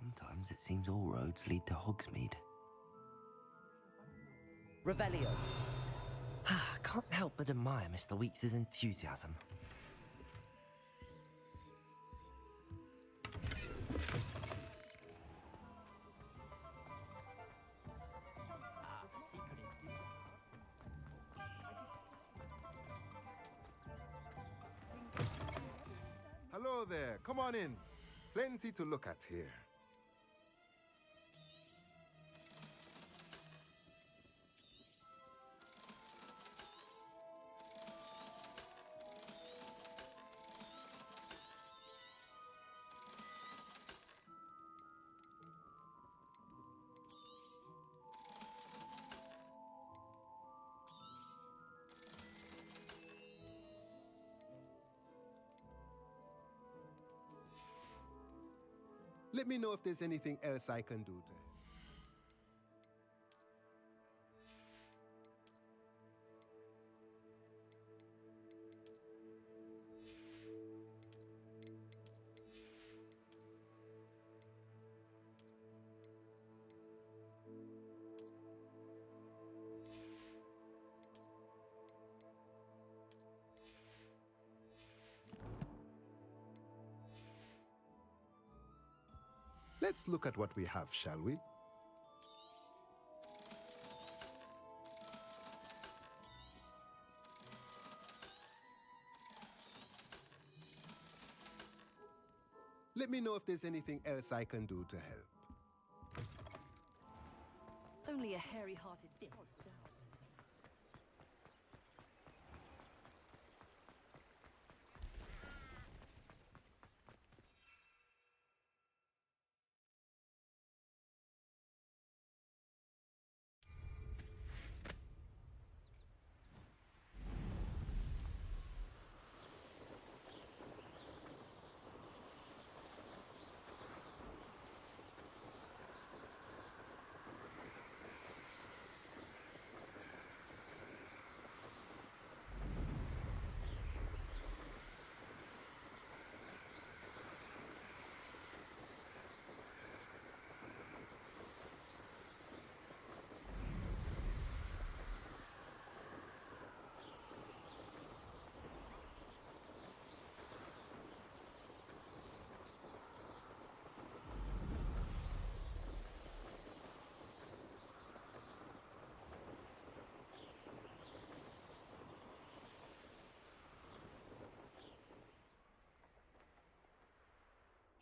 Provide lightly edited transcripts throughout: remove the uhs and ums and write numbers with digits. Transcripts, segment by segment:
Sometimes it seems all roads lead to Hogsmeade. Revelio. Can't help but admire Mr. Weeks' enthusiasm. Hello there, come on in. Plenty to look at here. Let me know if there's anything else I can do to help. Let's look at what we have, shall we? Let me know if there's anything else I can do to help. Only a hairy-hearted dick.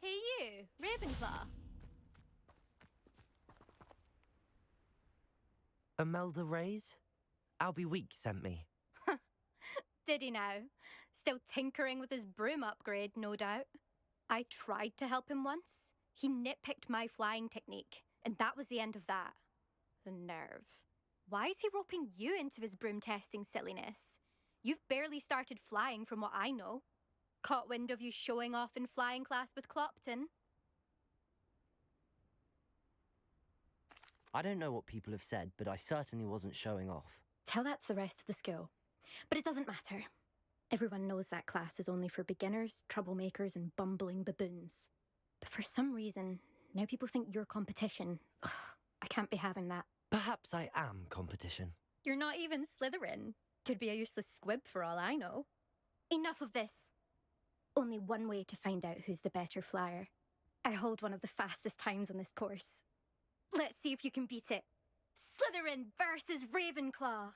Hey you, Ravenclaw. Imelda Reyes? Albie Weeks sent me. Did he now? Still tinkering with his broom upgrade, no doubt. I tried to help him once. He nitpicked my flying technique, and that was the end of that. The nerve. Why is he roping you into his broom testing silliness? You've barely started flying from what I know. Caught wind of you showing off in flying class with Clopton. I don't know what people have said, but I certainly wasn't showing off. Tell that to the rest of the school. But it doesn't matter. Everyone knows that class is only for beginners, troublemakers, and bumbling baboons. But for some reason, now people think you're competition. Ugh, I can't be having that. Perhaps I am competition. You're not even Slytherin. Could be a useless squib for all I know. Enough of this. Only one way to find out who's the better flyer. I hold one of the fastest times on this course. Let's see if you can beat it. Slytherin versus Ravenclaw.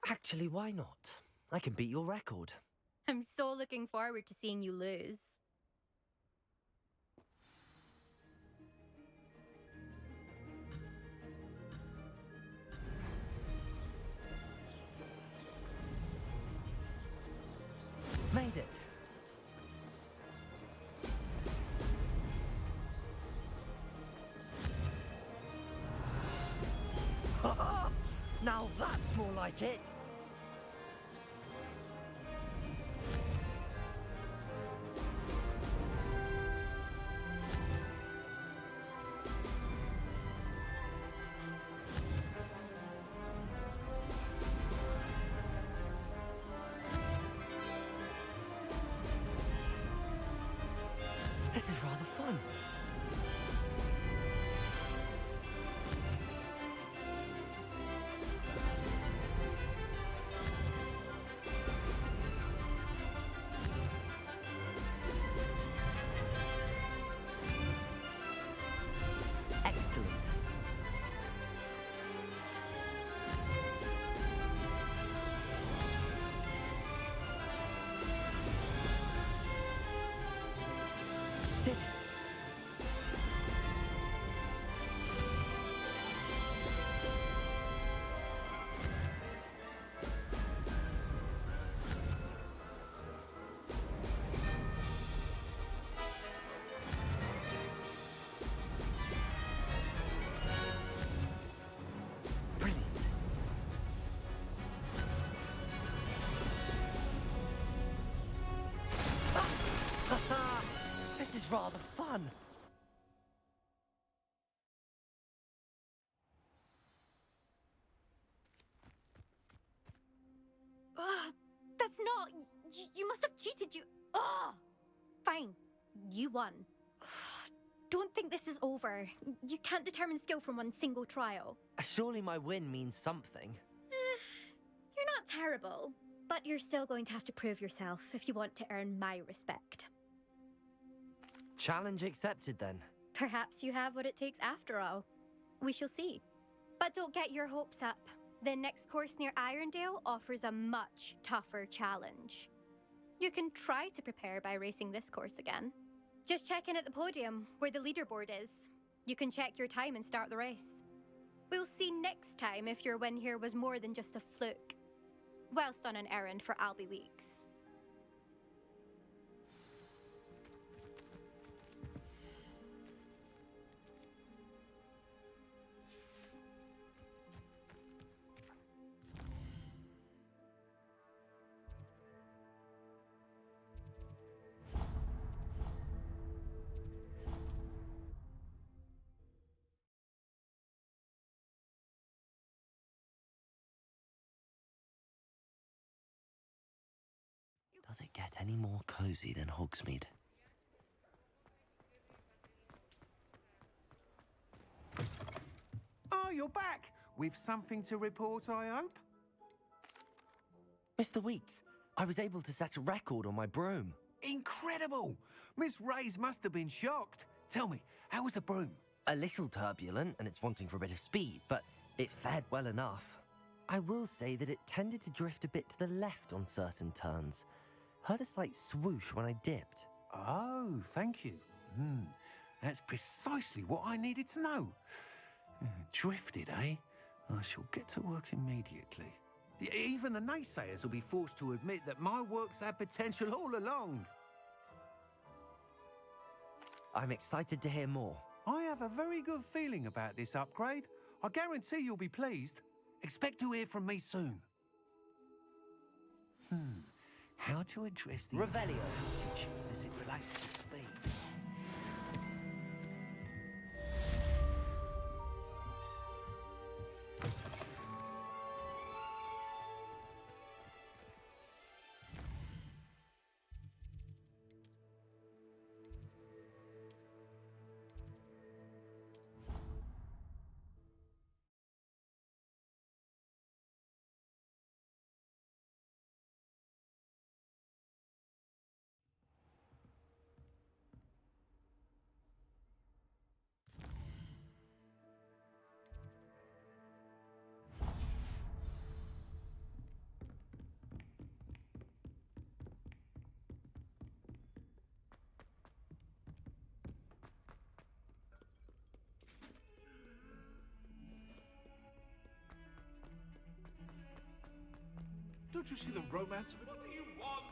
Actually, why not? I can beat your record. I'm so looking forward to seeing you lose. Made it. Now that's more like it. This is rather fun. Excellent. Did it. Brilliant. This is rather fun. Ugh, that's not. You must have cheated. Ugh. Fine. You won. Don't think this is over. You can't determine skill from one single trial. Surely my win means something. You're not terrible, but you're still going to have to prove yourself if you want to earn my respect. Challenge accepted then. Perhaps you have what it takes after all. We shall see. But don't get your hopes up. The next course near Irondale offers a much tougher challenge. You can try to prepare by racing this course again. Just check in at the podium, where the leaderboard is. You can check your time and start the race. We'll see next time if your win here was more than just a fluke. Whilst on an errand for Albie Weeks. Does it get any more cozy than Hogsmeade? Oh, you're back! With something to report, I hope? Mr. Weeks, I was able to set a record on my broom. Incredible! Miss Reyes must have been shocked. Tell me, how was the broom? A little turbulent, and it's wanting for a bit of speed, but it fared well enough. I will say that it tended to drift a bit to the left on certain turns. Heard a slight swoosh when I dipped. Oh, thank you. That's precisely what I needed to know. Drifted, eh? I shall get to work immediately. Even the naysayers will be forced to admit that my work's had potential all along. I'm excited to hear more. I have a very good feeling about this upgrade. I guarantee you'll be pleased. Expect to hear from me soon. How to address the Revelio. attitude as it relates to speed? Don't you see the romance of it? What do you want?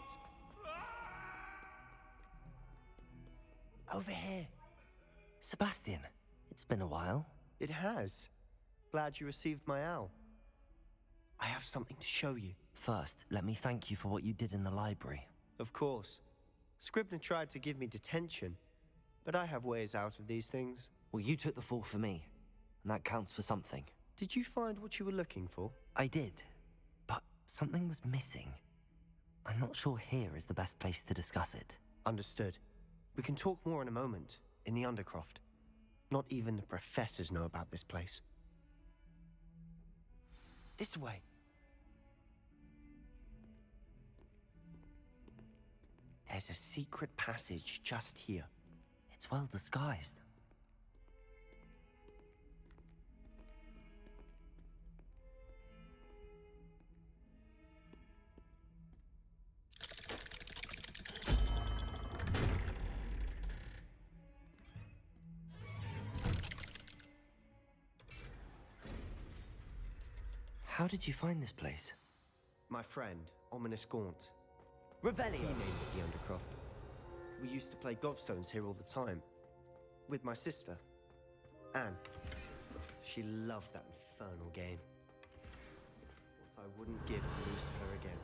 Over here. Sebastian, it's been a while. It has. Glad you received my owl. I have something to show you. First, let me thank you for what you did in the library. Of course. Scribner tried to give me detention, but I have ways out of these things. Well, you took the fall for me, and that counts for something. Did you find what you were looking for? I did, but something was missing. I'm not sure here is the best place to discuss it. Understood. We can talk more in a moment, in the Undercroft. Not even the professors know about this place. This way. There's a secret passage just here. It's well disguised. How did you find this place? My friend, Ominous Gaunt. Revelio! He named it the Undercroft. We used to play gobstones here all the time. With my sister, Anne. She loved that infernal game. What I wouldn't give to lose to her again.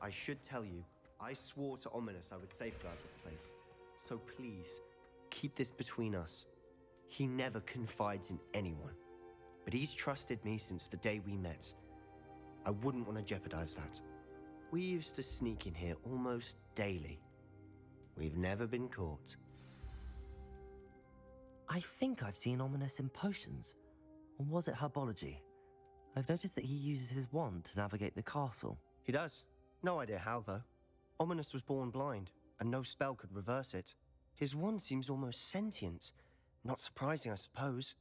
I should tell you, I swore to Ominous I would safeguard this place. So please, keep this between us. He never confides in anyone. But he's trusted me since the day we met. I wouldn't want to jeopardize that. We used to sneak in here almost daily. We've never been caught. I think I've seen Ominous in potions. Or was it herbology? I've noticed that he uses his wand to navigate the castle. He does. No idea how, though. Ominous was born blind, and no spell could reverse it. His wand seems almost sentient. Not surprising, I suppose.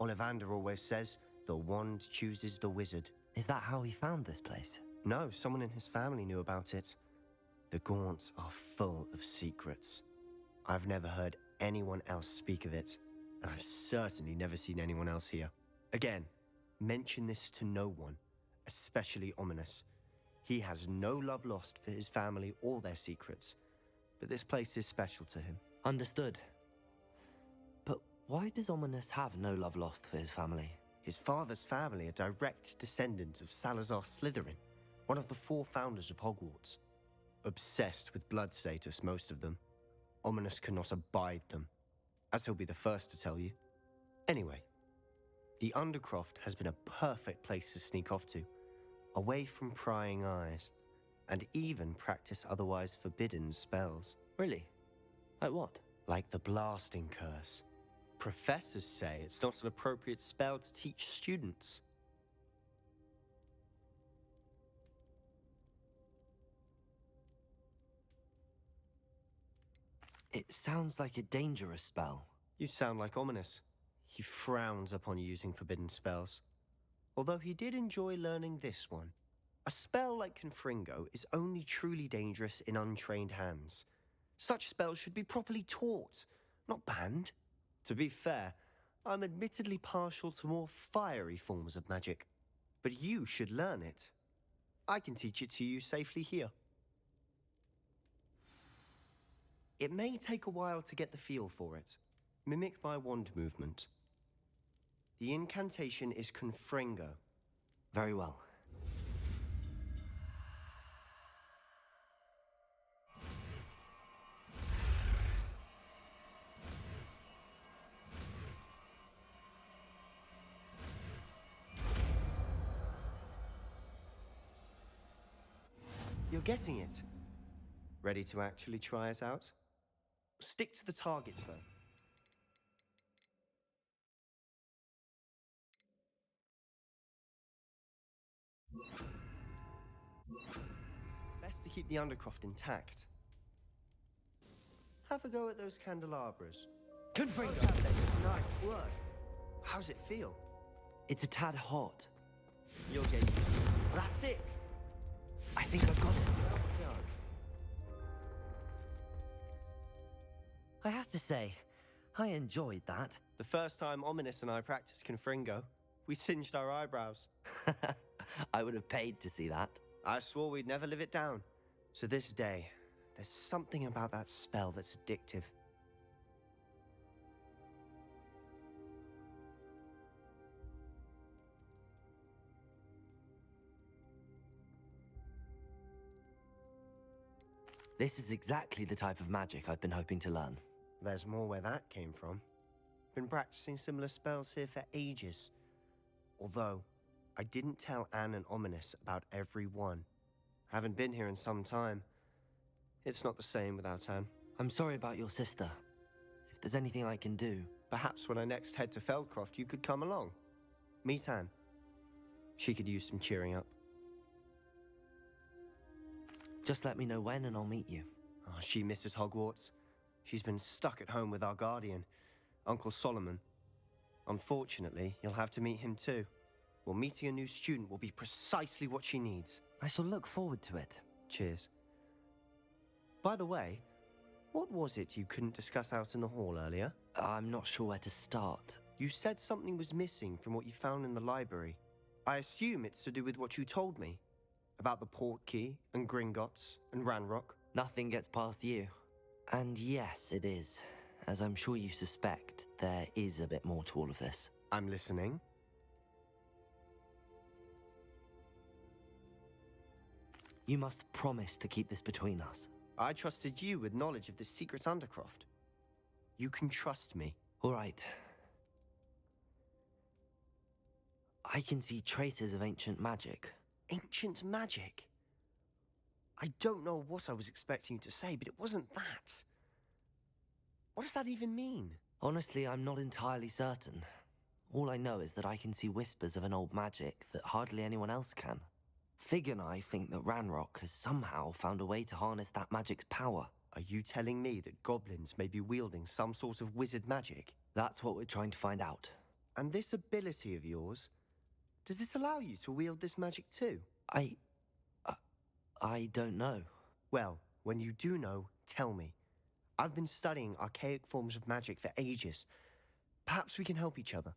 Ollivander always says, the wand chooses the wizard. Is that how he found this place? No, someone in his family knew about it. The Gaunts are full of secrets. I've never heard anyone else speak of it, and I've certainly never seen anyone else here. Again, mention this to no one, especially Ominous. He has no love lost for his family or their secrets, but this place is special to him. Understood. But why does Ominous have no love lost for his family? His father's family are direct descendants of Salazar Slytherin, one of the 4 founders of Hogwarts. Obsessed with blood status, most of them. Ominous cannot abide them, as he'll be the first to tell you. Anyway, the Undercroft has been a perfect place to sneak off to, away from prying eyes, and even practice otherwise forbidden spells. Really? Like what? Like the blasting curse. Professors say it's not an appropriate spell to teach students. It sounds like a dangerous spell. You sound like Ominous. He frowns upon using forbidden spells. Although he did enjoy learning this one. A spell like Confringo is only truly dangerous in untrained hands. Such spells should be properly taught, not banned. To be fair, I'm admittedly partial to more fiery forms of magic. But you should learn it. I can teach it to you safely here. It may take a while to get the feel for it. Mimic my wand movement. The incantation is Confringo. Very well. You're getting it. Ready to actually try it out? Stick to the targets, though. Best to keep the Undercroft intact. Have a go at those candelabras. Confringo! Nice work. How's it feel? It's a tad hot. You'll get used to it. That's it! I think I've got it. Well done. I have to say, I enjoyed that. The first time Ominous and I practiced Confringo, we singed our eyebrows. I would have paid to see that. I swore we'd never live it down. To this day, there's something about that spell that's addictive. This is exactly the type of magic I've been hoping to learn. There's more where that came from. Been practicing similar spells here for ages. Although, I didn't tell Anne and Ominous about every one. Haven't been here in some time. It's not the same without Anne. I'm sorry about your sister. If there's anything I can do... Perhaps when I next head to Feldcroft, you could come along. Meet Anne. She could use some cheering up. Just let me know when and I'll meet you. Oh, she misses Hogwarts. She's been stuck at home with our guardian, Uncle Solomon. Unfortunately, you'll have to meet him too. Well, meeting a new student will be precisely what she needs. I shall look forward to it. Cheers. By the way, what was it you couldn't discuss out in the hall earlier? I'm not sure where to start. You said something was missing from what you found in the library. I assume it's to do with what you told me. About the Portkey, and Gringotts, and Ranrock. Nothing gets past you. And yes, it is. As I'm sure you suspect, there is a bit more to all of this. I'm listening. You must promise to keep this between us. I trusted you with knowledge of the secret Undercroft. You can trust me. All right. I can see traces of ancient magic. Ancient magic? I don't know what I was expecting you to say, but it wasn't that. What does that even mean? Honestly, I'm not entirely certain. All I know is that I can see whispers of an old magic that hardly anyone else can. Fig and I think that Ranrock has somehow found a way to harness that magic's power. Are you telling me that goblins may be wielding some sort of wizard magic? That's what we're trying to find out. And this ability of yours, does it allow you to wield this magic too? I don't know. Well, when you do know, tell me. I've been studying archaic forms of magic for ages. Perhaps we can help each other.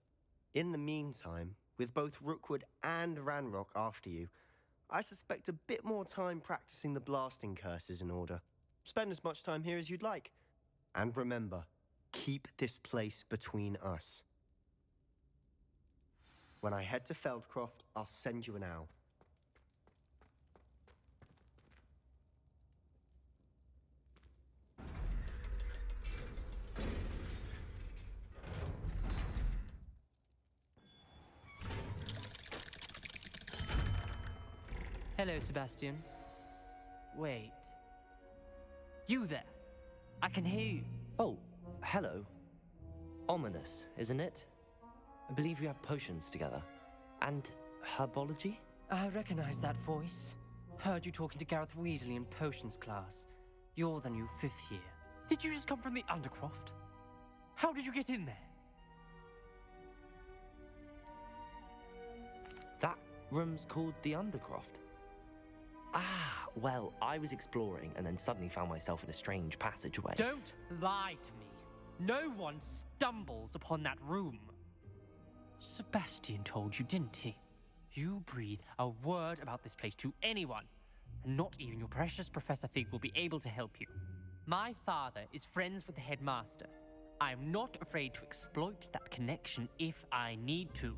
In the meantime, with both Rookwood and Ranrock after you, I suspect a bit more time practicing the blasting curse is in order. Spend as much time here as you'd like. And remember, keep this place between us. When I head to Feldcroft, I'll send you an owl. Hello, Sebastian. Wait. You there? I can hear you. Oh, hello. Ominous, isn't it? I believe we have potions together. And herbology? I recognize that voice. Heard you talking to Gareth Weasley in potions class. You're the new 5th year. Did you just come from the Undercroft? How did you get in there? That room's called the Undercroft. Ah, well, I was exploring and then suddenly found myself in a strange passageway. Don't lie to me. No one stumbles upon that room. Sebastian told you, didn't he? You breathe a word about this place to anyone, and not even your precious Professor Fig will be able to help you. My father is friends with the headmaster. I am not afraid to exploit that connection if I need to.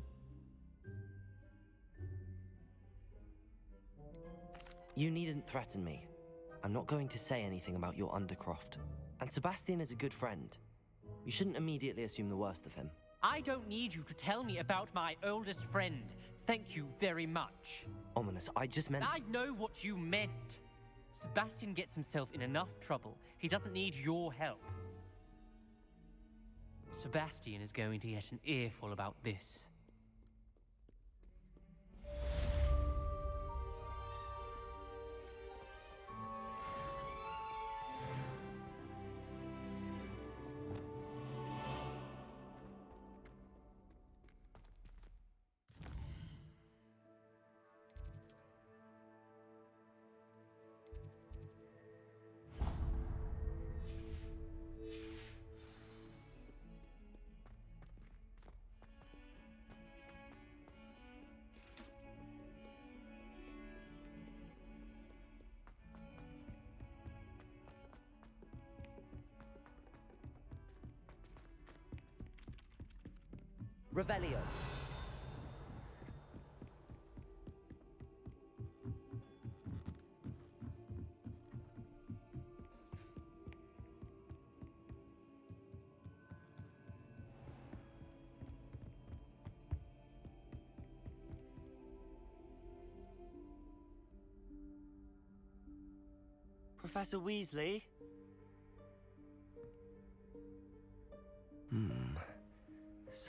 You needn't threaten me. I'm not going to say anything about your Undercroft. And Sebastian is a good friend. You shouldn't immediately assume the worst of him. I don't need you to tell me about my oldest friend. Thank you very much. Ominous, I just meant... I know what you meant. Sebastian gets himself in enough trouble. He doesn't need your help. Sebastian is going to get an earful about this. Revelio. Professor Weasley?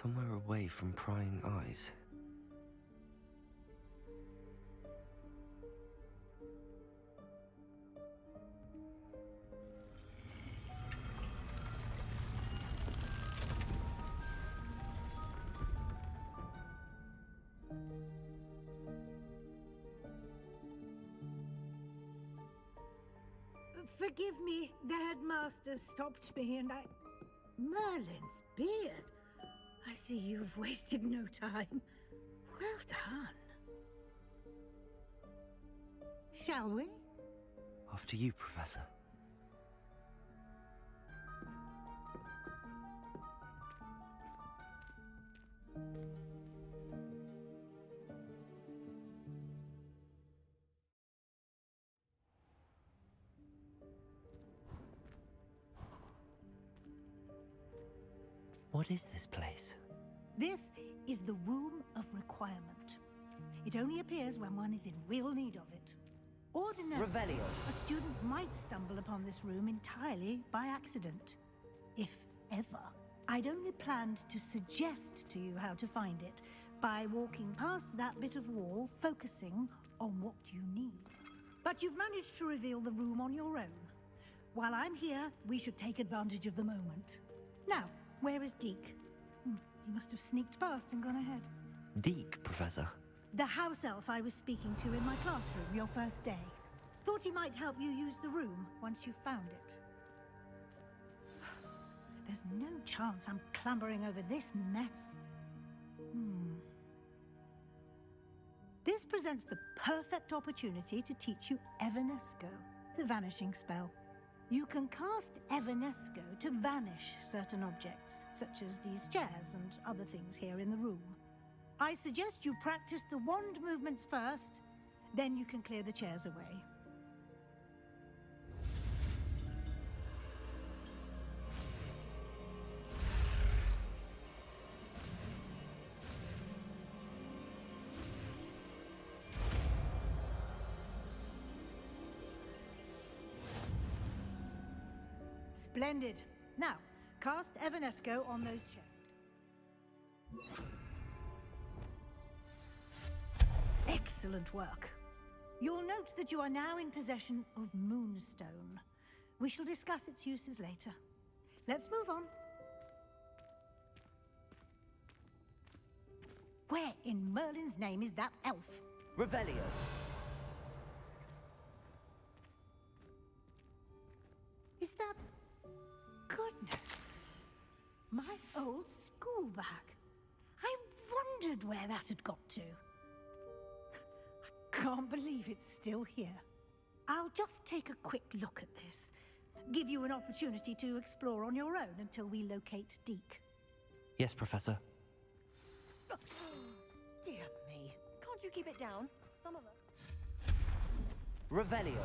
Somewhere away from prying eyes. Forgive me, the headmaster stopped me and I... Merlin's beard. I see you've wasted no time. Well done. Shall we? Off to you, Professor. What is this place? This is the Room of Requirement. It only appears when one is in real need of it. Ordinarily, Revelio. a student might stumble upon this room entirely by accident. If ever. I'd only planned to suggest to you how to find it by walking past that bit of wall, focusing on what you need. But you've managed to reveal the room on your own. While I'm here, we should take advantage of the moment. Now, where is Deke? He must have sneaked past and gone ahead. Deke, Professor. The house elf I was speaking to in my classroom your first day. Thought he might help you use the room once you found it. There's no chance I'm clambering over this mess. This presents the perfect opportunity to teach you Evanesco, the vanishing spell. You can cast Evanesco to vanish certain objects, such as these chairs and other things here in the room. I suggest you practice the wand movements first, then you can clear the chairs away. Splendid. Now, cast Evanesco on those chairs. Excellent work. You'll note that you are now in possession of Moonstone. We shall discuss its uses later. Let's move on. Where in Merlin's name is that elf? Revelio. Is that... Goodness. My old school bag. I wondered where that had got to. I can't believe it's still here. I'll just take a quick look at this. Give you an opportunity to explore on your own until we locate Deke. Yes, Professor. Dear me. Can't you keep it down? Some of us. Revelio.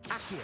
Accio.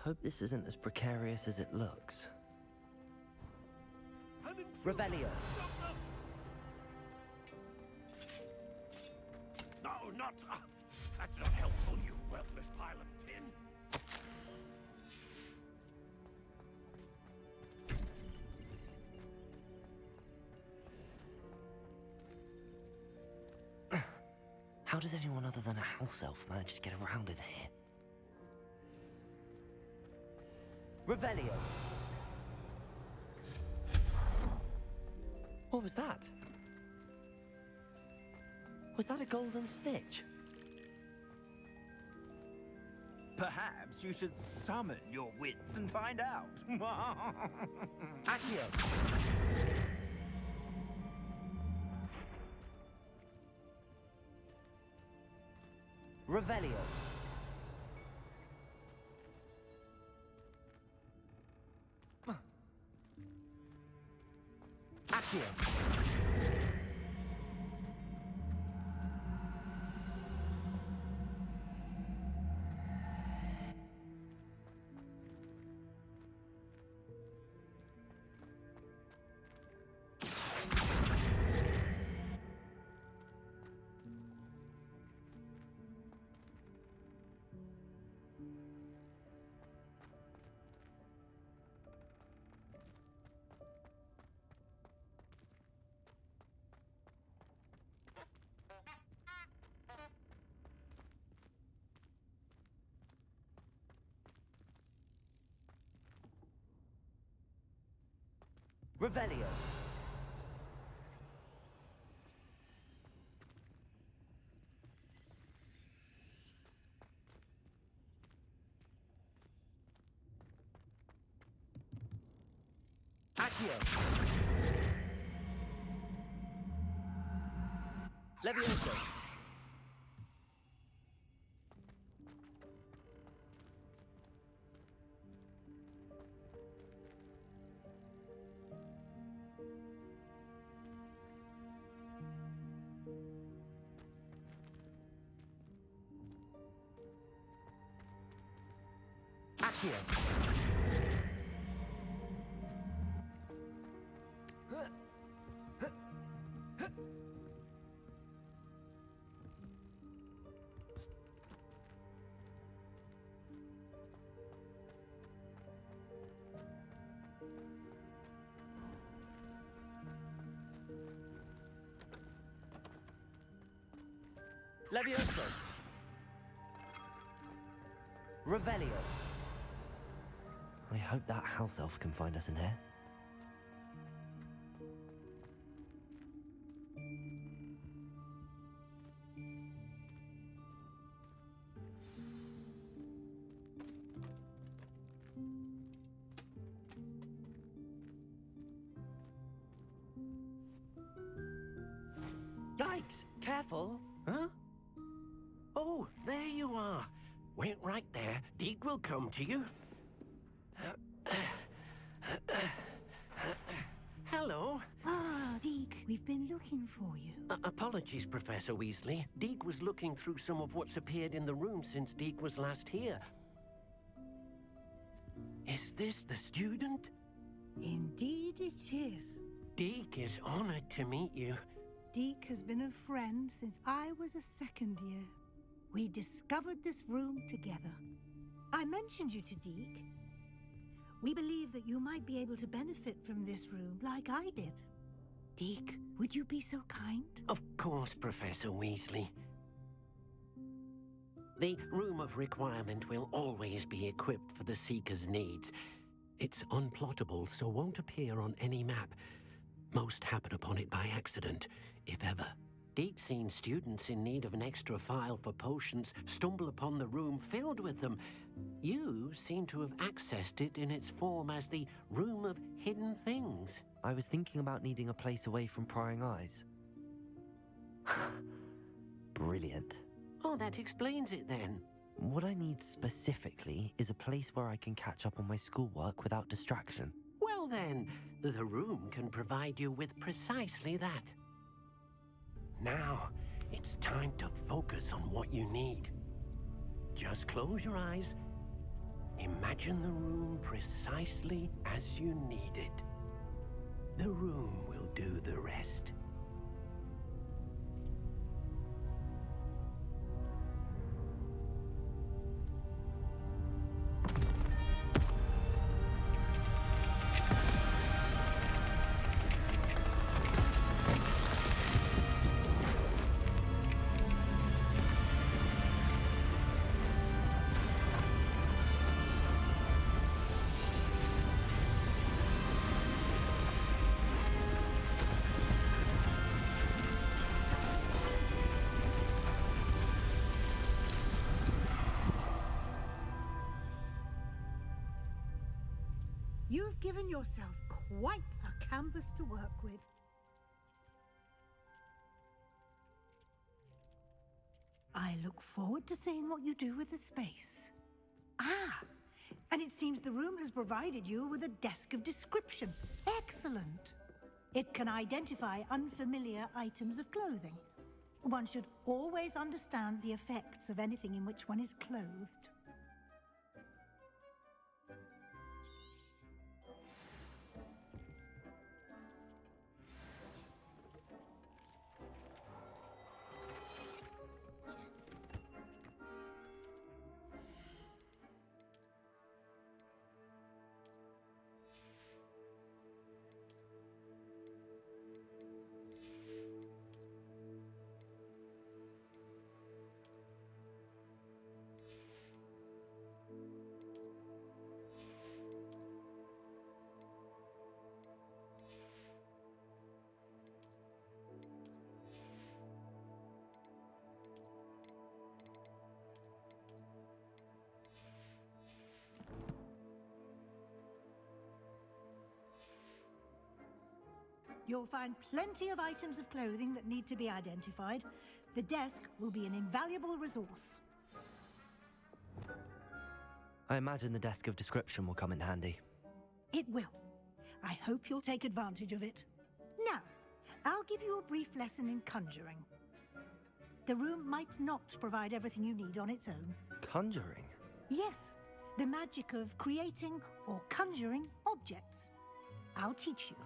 Hope this isn't as precarious as it looks. Revelio. No, not... that's not helpful, you worthless pile of tin. How does anyone other than a house elf manage to get around in here? Revelio. What was that? Was that a golden stitch? Perhaps you should summon your wits and find out. Accio. Revelio. Accio. Revelio. Accio. Levioso. Accio. Levioso. Revelio. I hope that house elf can find us in here. Yikes! Careful! Huh? Oh, there you are. Wait right there. Deke will come to you. Hello. Ah, Deke, we've been looking for you. Apologies, Professor Weasley. Deke was looking through some of what's appeared in the room since Deke was last here. Is this the student? Indeed it is. Deke is honored to meet you. Deke has been a friend since I was a second year. We discovered this room together. I mentioned you to Deke. We believe that you might be able to benefit from this room like I did. Deke, would you be so kind? Of course, Professor Weasley. The Room of Requirement will always be equipped for the Seeker's needs. It's unplottable, so won't appear on any map. Most happen upon it by accident, if ever. Deke's seen students in need of an extra file for potions stumble upon the room filled with them. You seem to have accessed it in its form as the Room of Hidden Things. I was thinking about needing a place away from prying eyes. Brilliant. Oh, that explains it then. What I need specifically is a place where I can catch up on my schoolwork without distraction. Well then, the room can provide you with precisely that. Now, it's time to focus on what you need. Just close your eyes. Imagine the room precisely as you need it. The room will do the rest. You've given yourself quite a canvas to work with. I look forward to seeing what you do with the space. Ah, and it seems the room has provided you with a desk of description. Excellent. It can identify unfamiliar items of clothing. One should always understand the effects of anything in which one is clothed. You'll find plenty of items of clothing that need to be identified. The desk will be an invaluable resource. I imagine the desk of description will come in handy. It will. I hope you'll take advantage of it. Now, I'll give you a brief lesson in conjuring. The room might not provide everything you need on its own. Conjuring? Yes, the magic of creating or conjuring objects. I'll teach you.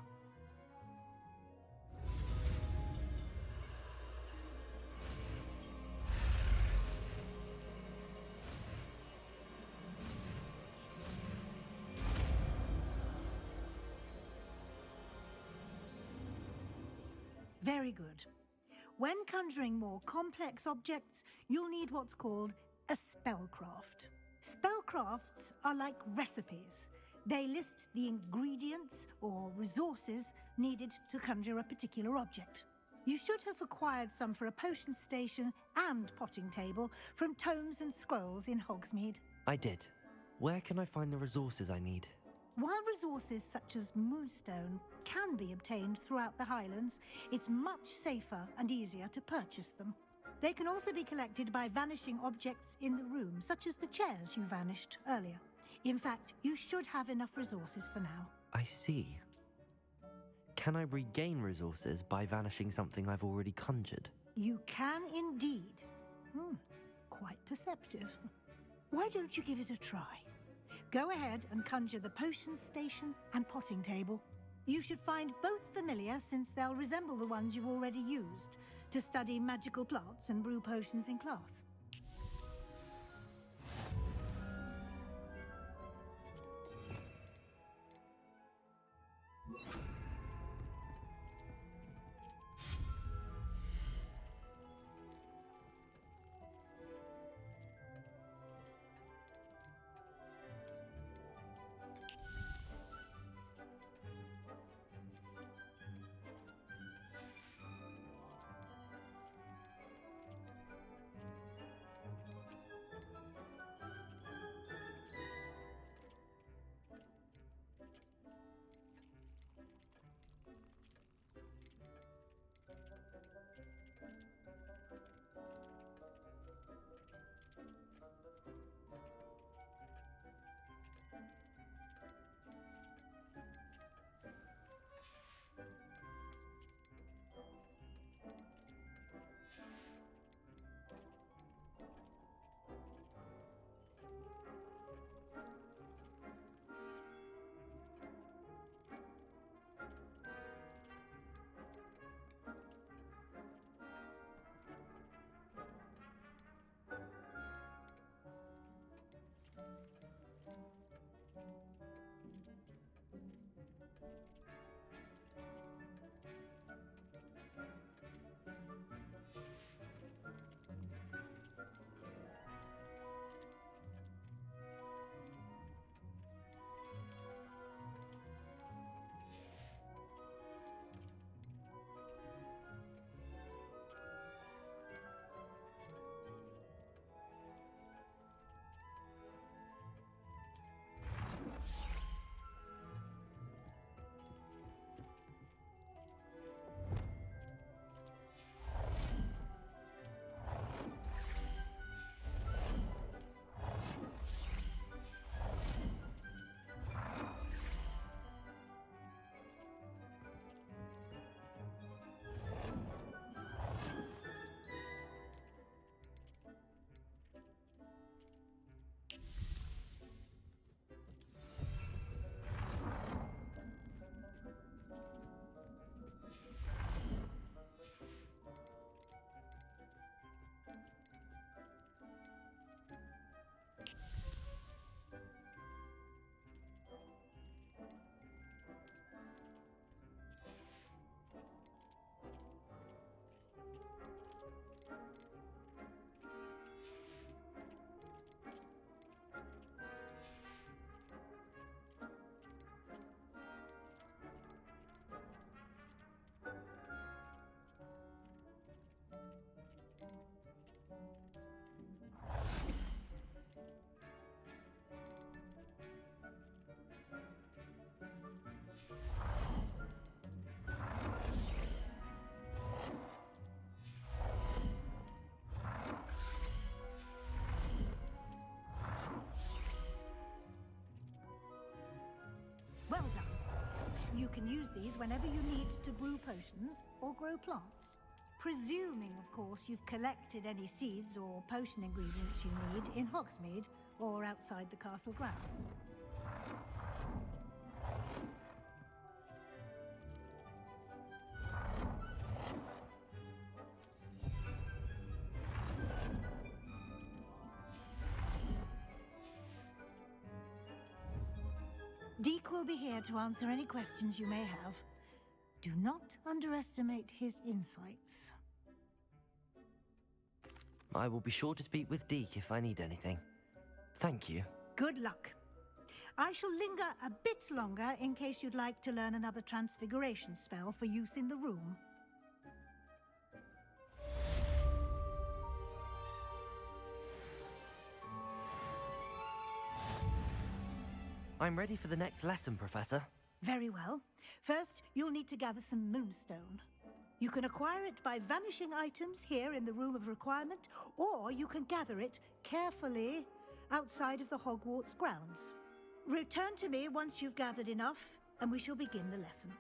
Very good. When conjuring more complex objects, you'll need what's called a spellcraft. Spellcrafts are like recipes. They list the ingredients or resources needed to conjure a particular object. You should have acquired some for a potion station and potting table from tomes and scrolls in Hogsmeade. I did. Where can I find the resources I need? While resources such as moonstone can be obtained throughout the Highlands, it's much safer and easier to purchase them. They can also be collected by vanishing objects in the room, such as the chairs you vanished earlier. In fact, you should have enough resources for now. I see. Can I regain resources by vanishing something I've already conjured? You can indeed. Quite perceptive. Why don't you give it a try? Go ahead and conjure the potion station and potting table. You should find both familiar, since they'll resemble the ones you've already used to study magical plants and brew potions in class. Well done. You can use these whenever you need to brew potions or grow plants. Presuming, of course, you've collected any seeds or potion ingredients you need in Hogsmeade or outside the castle grounds. Deke will be here to answer any questions you may have. Do not underestimate his insights. I will be sure to speak with Deke if I need anything. Thank you. Good luck. I shall linger a bit longer in case you'd like to learn another transfiguration spell for use in the room. I'm ready for the next lesson, Professor. Very well. First, you'll need to gather some moonstone. You can acquire it by vanishing items here in the Room of Requirement, or you can gather it carefully outside of the Hogwarts grounds. Return to me once you've gathered enough, and we shall begin the lesson.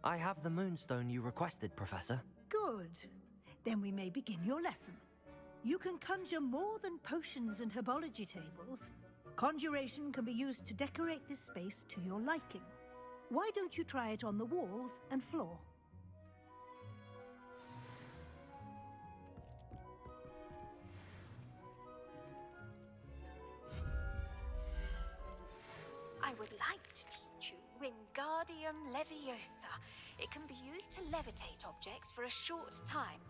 I have the moonstone you requested, Professor. Good. Then we may begin your lesson. You can conjure more than potions and herbology tables. Conjuration can be used to decorate this space to your liking. Why don't you try it on the walls and floor? I would like to teach you Wingardium Leviosa. It can be used to levitate objects for a short time.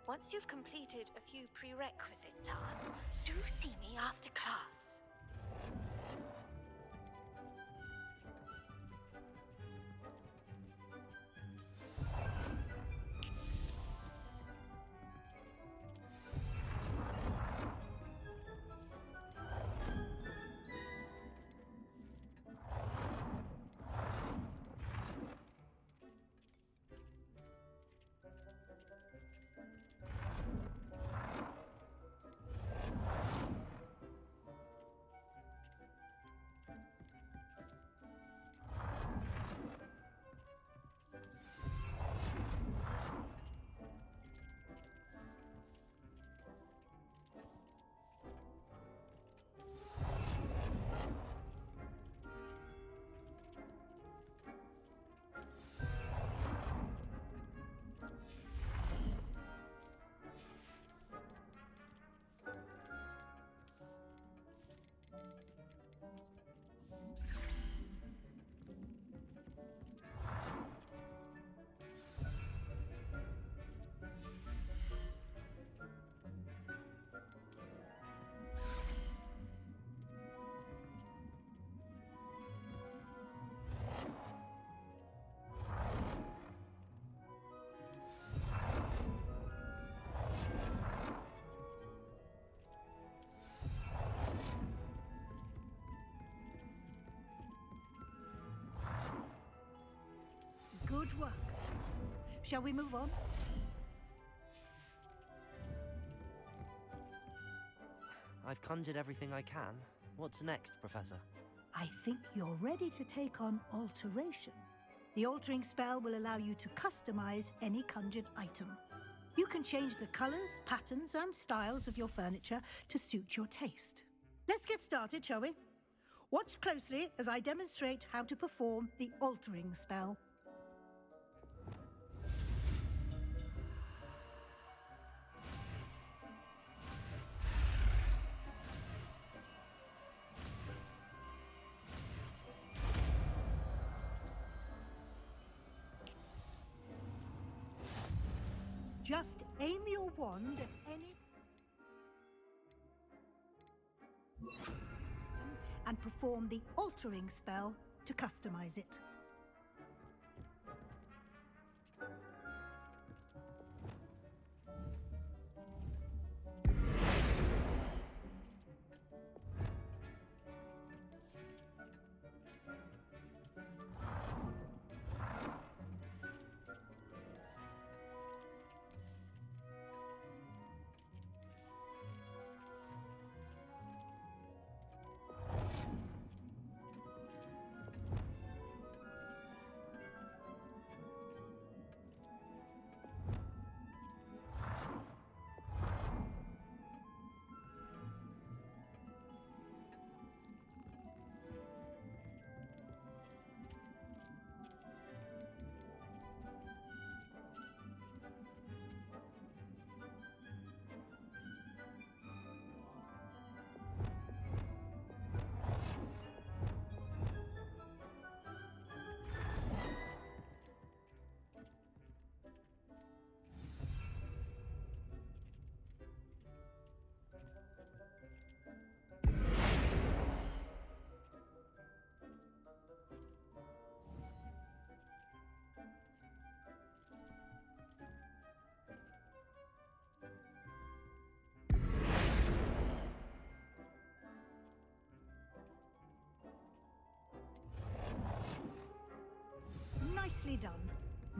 Once you've completed a few prerequisite tasks, do see me after class. Good work. Shall we move on? I've conjured everything I can. What's next, Professor? I think you're ready to take on alteration. The altering spell will allow you to customize any conjured item. You can change the colors, patterns, and styles of your furniture to suit your taste. Let's get started, shall we? Watch closely as I demonstrate how to perform the altering spell. Just aim your wand at any and perform the altering spell to customize it.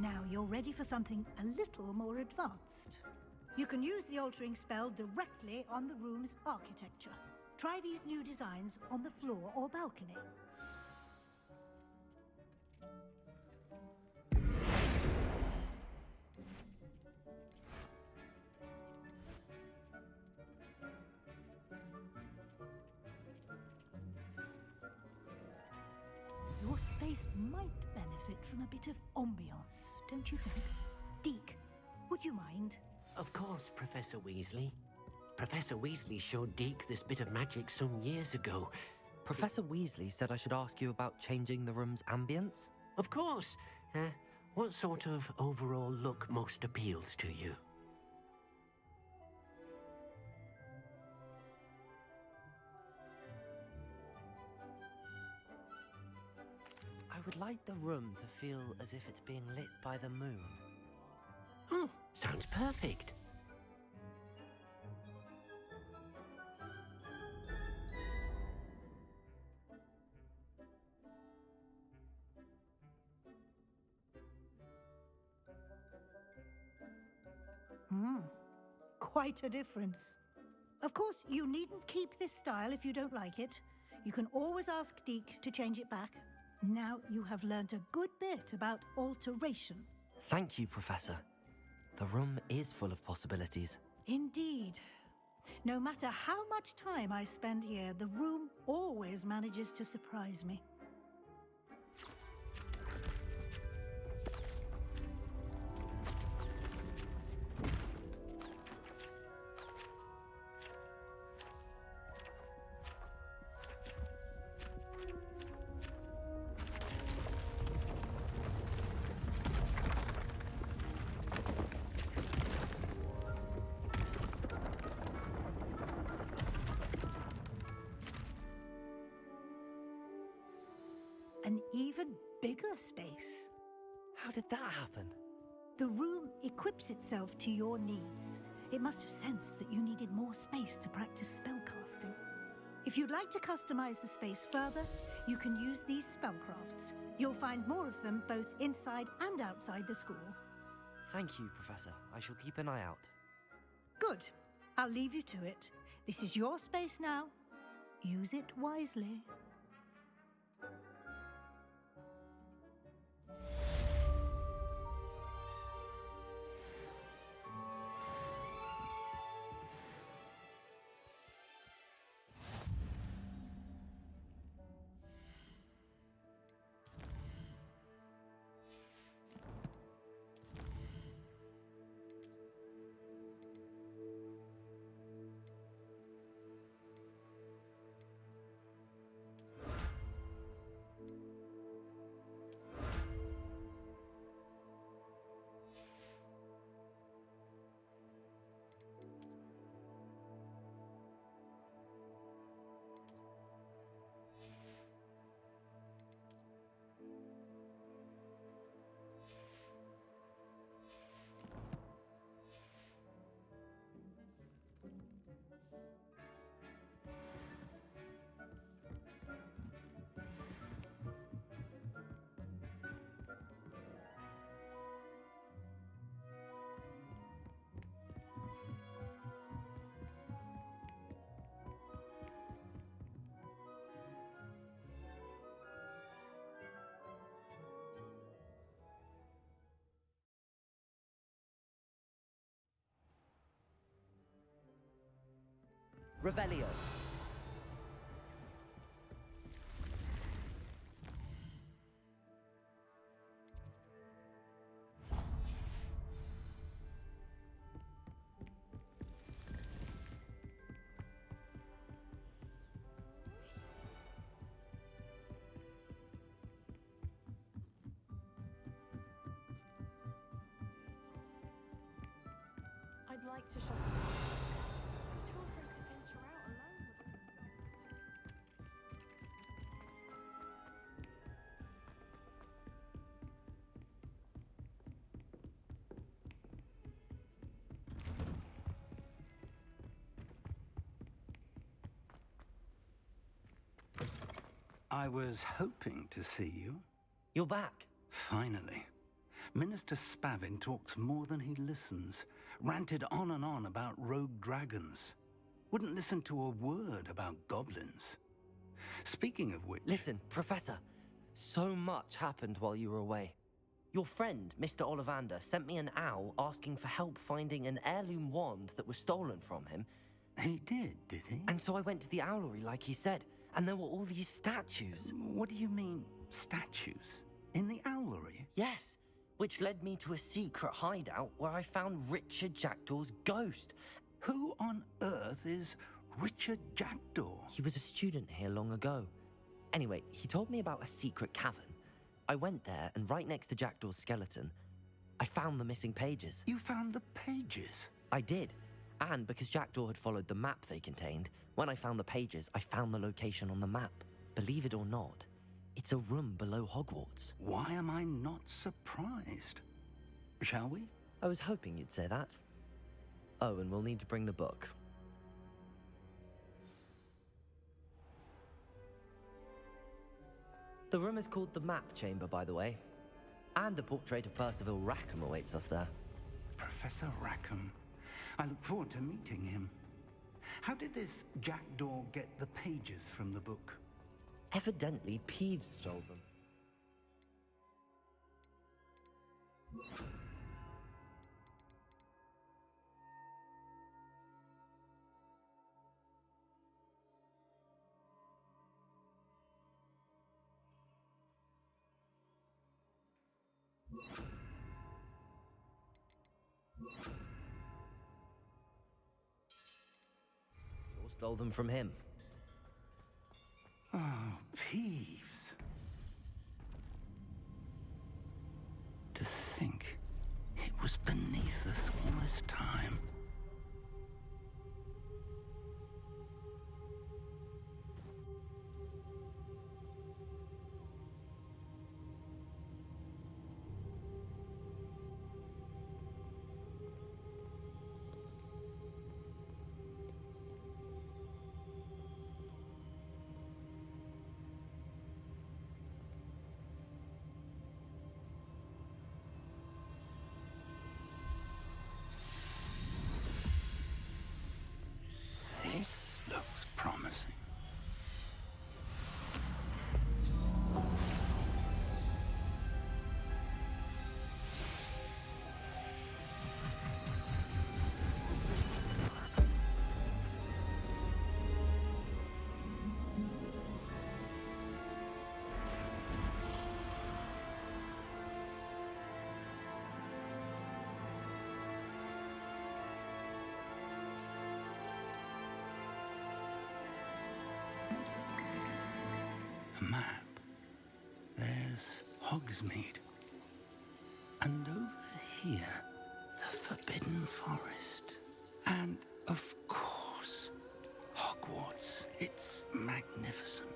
Now you're ready for something a little more advanced. You can use the altering spell directly on the room's architecture. Try these new designs on the floor or balcony. Your space might benefit from a bit of ambiance, don't you think? Deke, would you mind? Of course, Professor Weasley. Professor Weasley showed Deke this bit of magic some years ago. Professor Weasley said I should ask you about changing the room's ambience? Of course. What sort of overall look most appeals to you? I would like the room to feel as if it's being lit by the moon. Oh, sounds perfect. Quite a difference. Of course, you needn't keep this style if you don't like it. You can always ask Deke to change it back. Now you have learnt a good bit about alteration. Thank you, Professor. The room is full of possibilities. Indeed. No matter how much time I spend here, the room always manages to surprise me. An even bigger space. How did that happen? The room equips itself to your needs. It must have sensed that you needed more space to practice spellcasting. If you'd like to customize the space further, you can use these spellcrafts. You'll find more of them both inside and outside the school. Thank you, Professor. I shall keep an eye out. Good. I'll leave you to it. This is your space now. Use it wisely. Revelio. I'd like to shop. Please feel free to venture out alone with them. I was hoping to see you. You're back. Finally. Minister Spavin talks more than he listens. Ranted on and on about rogue dragons. Wouldn't listen to a word about goblins. Speaking of which... Listen, Professor. So much happened while you were away. Your friend, Mr. Ollivander, sent me an owl asking for help finding an heirloom wand that was stolen from him. He did he? And so I went to the owlery like he said, and there were all these statues. What do you mean, statues? In the owlery? Yes, which led me to a secret hideout where I found Richard Jackdaw's ghost. Who on earth is Richard Jackdaw? He was a student here long ago. Anyway, he told me about a secret cavern. I went there, and right next to Jackdaw's skeleton, I found the missing pages. You found the pages? I did. And because Jackdaw had followed the map they contained, when I found the pages, I found the location on the map. Believe it or not, it's a room below Hogwarts. Why am I not surprised? Shall we? I was hoping you'd say that. Oh, and we'll need to bring the book. The room is called the Map Chamber, by the way. And a portrait of Percival Rackham awaits us there. Professor Rackham. I look forward to meeting him. How did this Jackdaw get the pages from the book? Evidently, Peeves stole them. Or stole them from him. Oh, Peeves. To think it was beneath us all this time. This looks promising. A map. There's Hogsmeade. And over here, the Forbidden Forest. And, of course, Hogwarts. It's magnificent.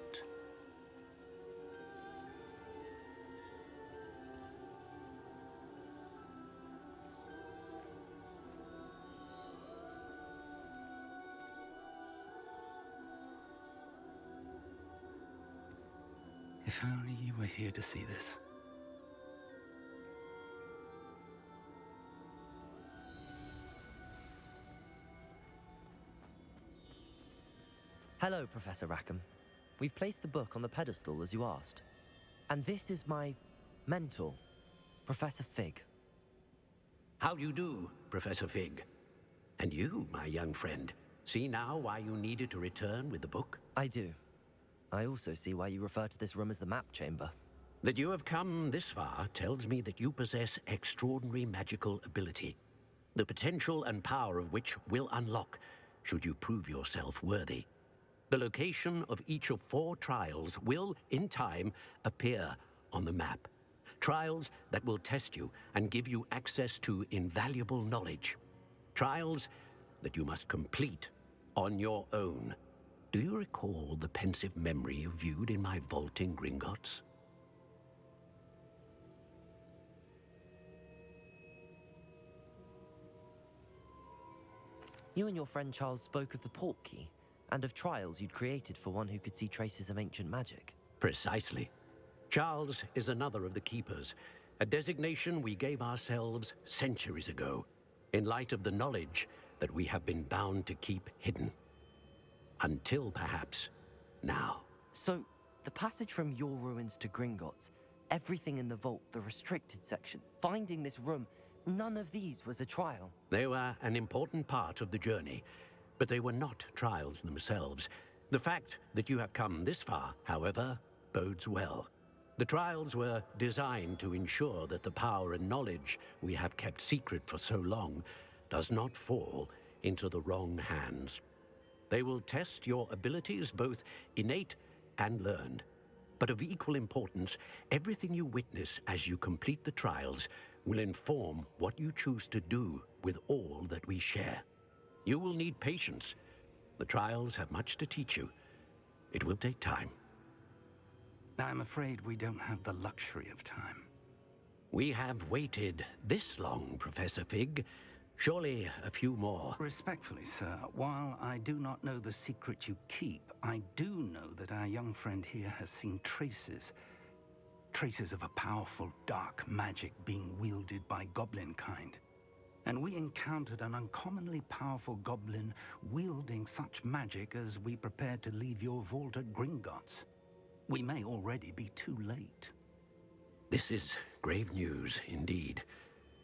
If only you were here to see this. Hello, Professor Rackham. We've placed the book on the pedestal as you asked. And this is my mentor, Professor Fig. How do you do, Professor Fig? And you, my young friend, see now why you needed to return with the book? I do. I also see why you refer to this room as the Map Chamber. That you have come this far tells me that you possess extraordinary magical ability, the potential and power of which will unlock should you prove yourself worthy. The location of each of 4 trials will, in time, appear on the map. Trials that will test you and give you access to invaluable knowledge. Trials that you must complete on your own. Do you recall the pensive memory you viewed in my vault in Gringotts? You and your friend Charles spoke of the portkey and of trials you'd created for one who could see traces of ancient magic. Precisely. Charles is another of the keepers, a designation we gave ourselves centuries ago, in light of the knowledge that we have been bound to keep hidden. Until, perhaps, now. So, the passage from your ruins to Gringotts, everything in the vault, the restricted section, finding this room, none of these was a trial. They were an important part of the journey, but they were not trials themselves. The fact that you have come this far, however, bodes well. The trials were designed to ensure that the power and knowledge we have kept secret for so long does not fall into the wrong hands. They will test your abilities, both innate and learned. But of equal importance, everything you witness as you complete the trials will inform what you choose to do with all that we share. You will need patience. The trials have much to teach you. It will take time. I'm afraid we don't have the luxury of time. We have waited this long, Professor Fig. Surely a few more. Respectfully, sir, while I do not know the secret you keep, I do know that our young friend here has seen traces of a powerful dark magic being wielded by goblin kind. And we encountered an uncommonly powerful goblin wielding such magic as we prepared to leave your vault at Gringotts. We may already be too late. This is grave news indeed.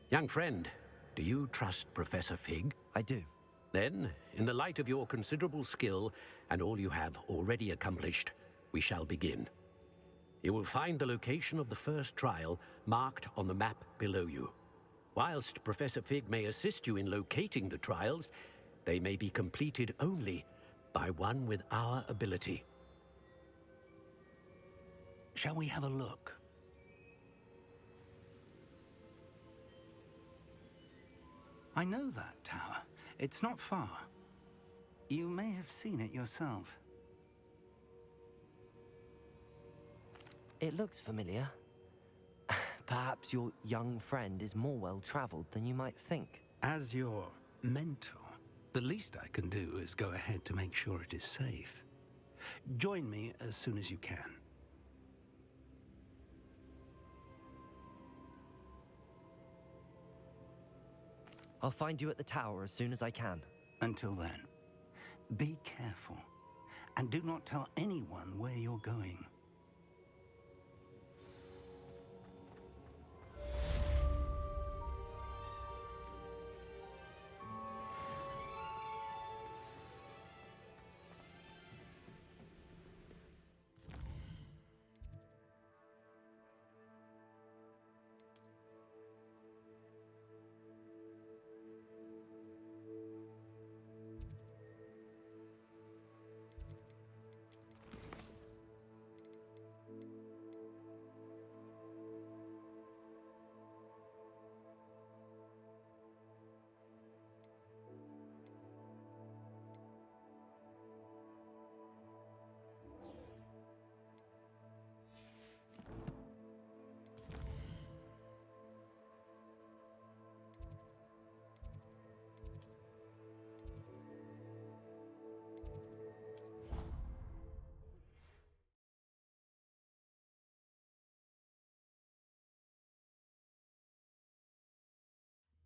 Young friend, do you trust Professor Fig? I do. Then, in the light of your considerable skill and all you have already accomplished, we shall begin. You will find the location of the first trial marked on the map below you. Whilst Professor Fig may assist you in locating the trials, they may be completed only by one with our ability. Shall we have a look? I know that tower. It's not far. You may have seen it yourself. It looks familiar. Perhaps your young friend is more well-traveled than you might think. As your mentor, the least I can do is go ahead to make sure it is safe. Join me as soon as you can. I'll find you at the tower as soon as I can. Until then, be careful, and do not tell anyone where you're going.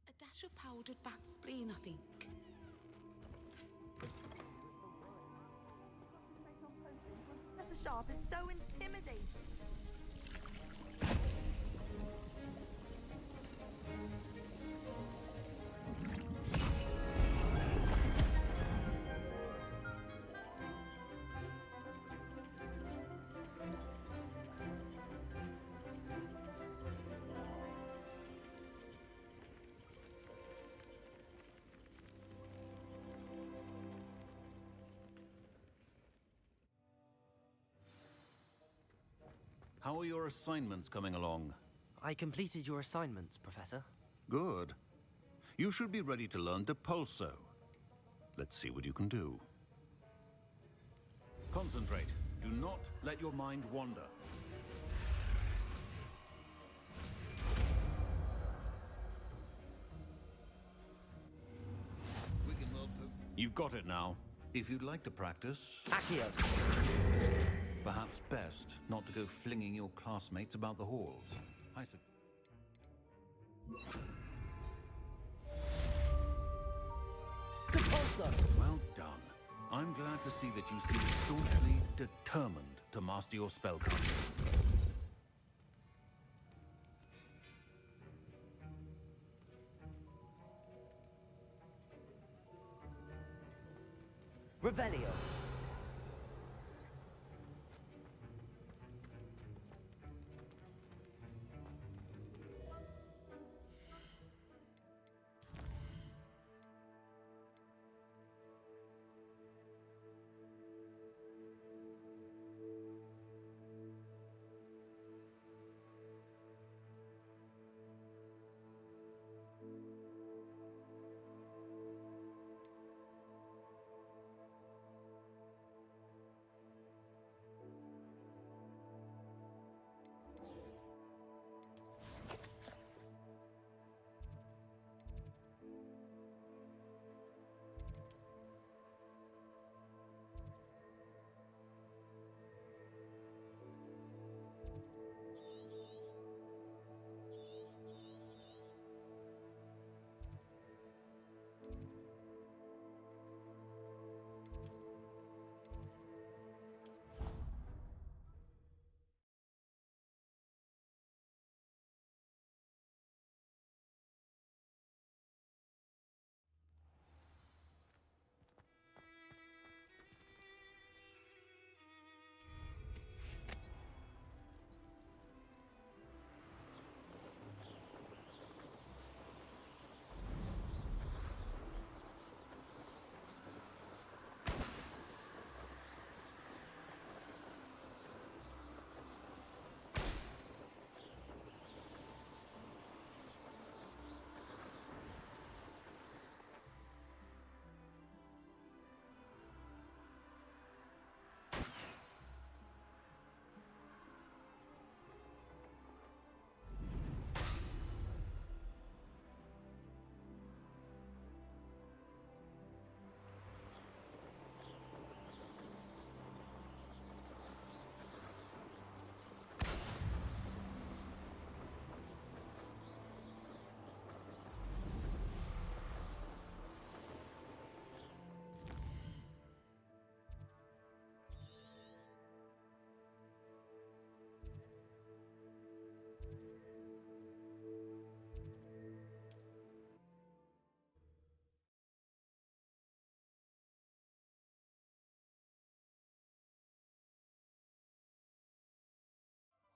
A dash of powdered bat spleen, I think. Professor Sharp is so intimidating. How are your assignments coming along? I completed your assignments, Professor. Good. You should be ready to learn Depulso. Let's see what you can do. Concentrate. Do not let your mind wander. You've got it now. If you'd like to practice... Accio! Perhaps best not to go flinging your classmates about the halls. Well done. I'm glad to see that you seem staunchly determined to master your spellcasting. Revelio.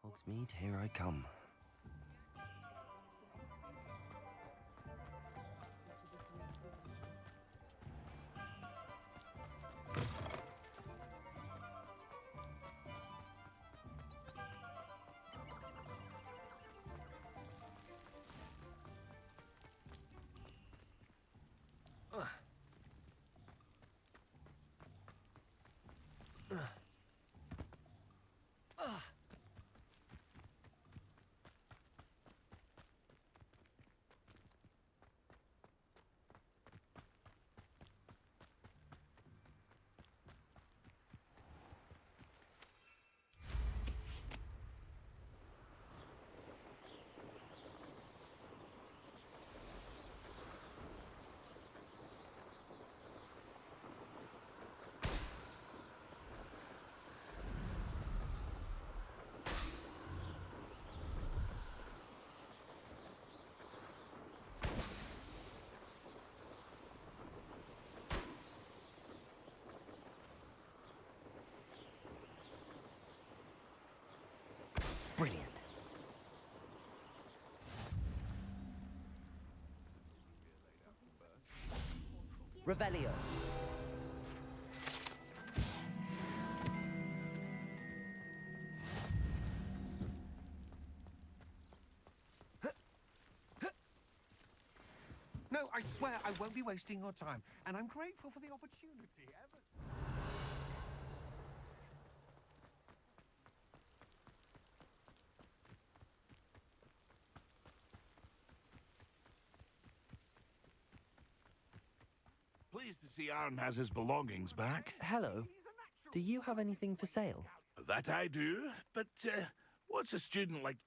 Hogsmeade, here I come. Brilliant. Revelio. No, I swear I won't be wasting your time, and I'm grateful for the opportunity. Pleased to see Aaron has his belongings back. Hello. Do you have anything for sale? That I do, but what's a student like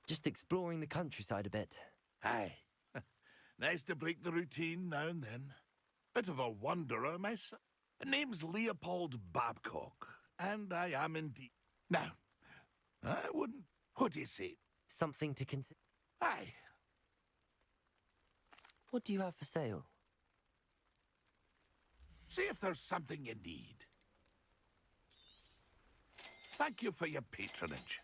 Just exploring the countryside a bit. Aye. Nice to break the routine now and then. Bit of a wanderer myself. Name's Leopold Babcock, and I am indeed. Now, I wouldn't. What do you say? Something to consider. Aye. What do you have for sale? See if there's something you need. Thank you for your patronage.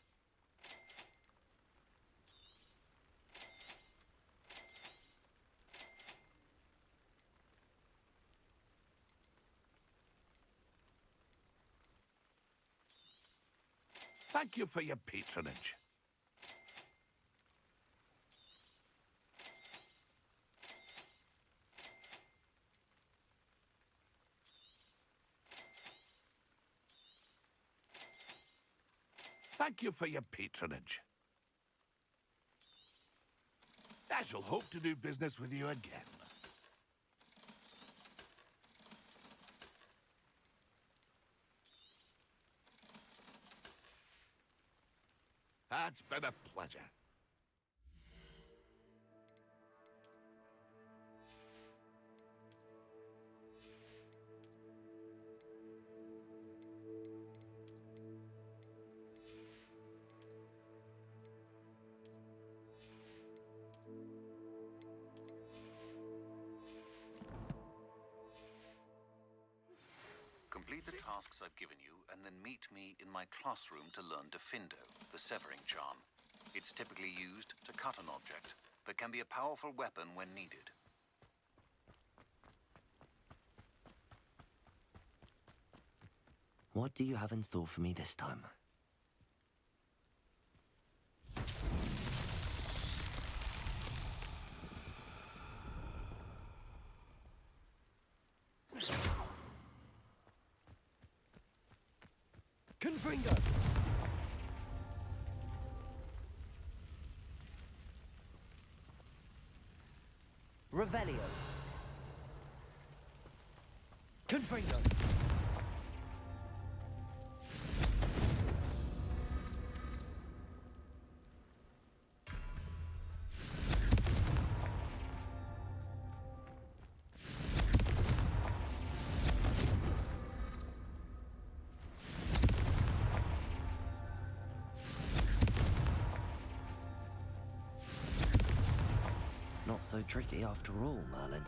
Thank you for your patronage. Thank you for your patronage. I shall hope to do business with you again. It's been a pleasure. Complete the tasks I've given you, and then meet me in my classroom to learn Defindo, the severing charm. It's typically used to cut an object, but can be a powerful weapon when needed. What do you have in store for me this time? Confringo! Revelio! Confringo! Not so tricky after all, Merlin.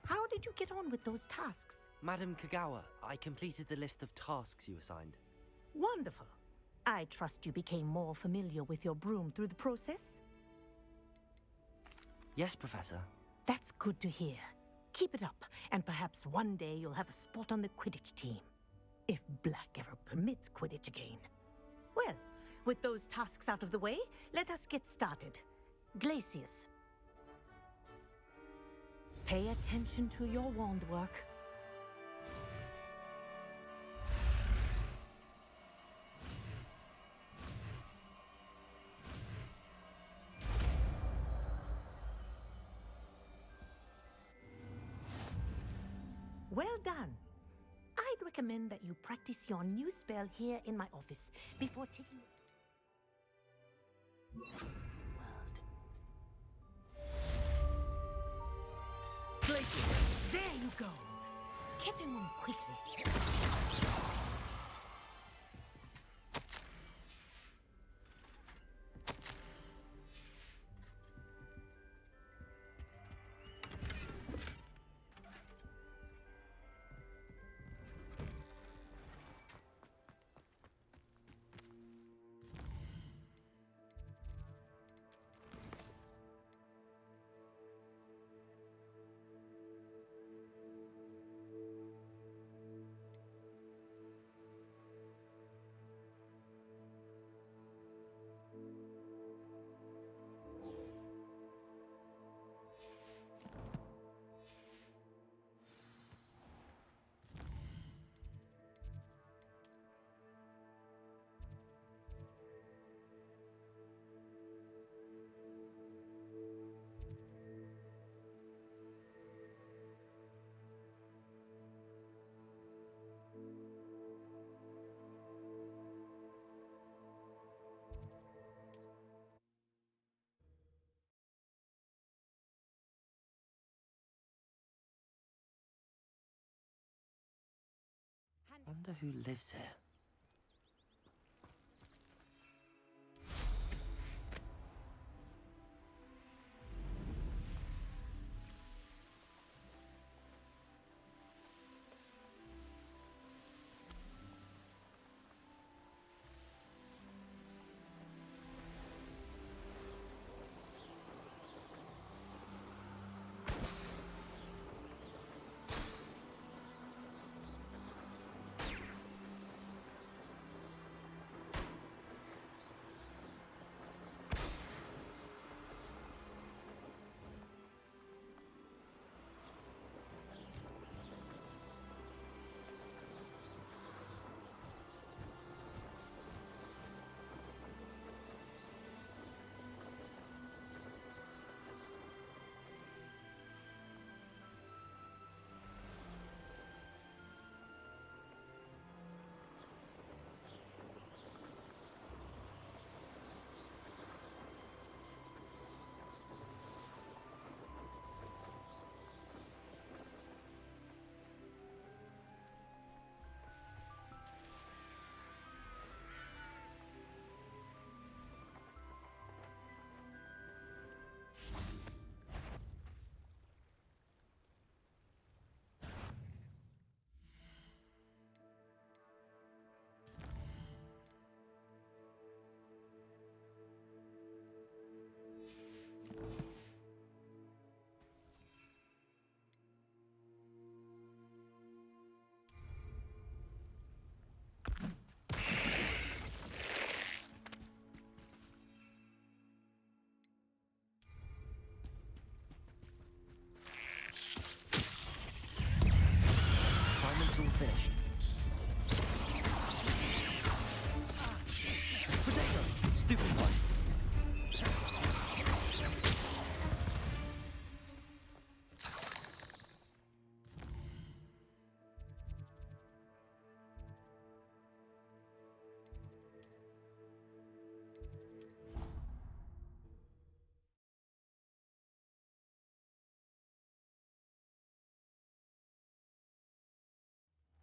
How did you get on with those tasks? Madam Kagawa, I completed the list of tasks you assigned. Wonderful. I trust you became more familiar with your broom through the process? Yes, Professor. That's good to hear. Keep it up, and perhaps one day you'll have a spot on the Quidditch team. If Black ever permits Quidditch again. Well, with those tasks out of the way, let us get started. Glacius. Pay attention to your wand work. Well done. I'd recommend that you practice your new spell here in my office before taking it. Glacius! There you go. Getting on quickly. Wonder who lives here. Assignment's all finished. Potato! Stupid one.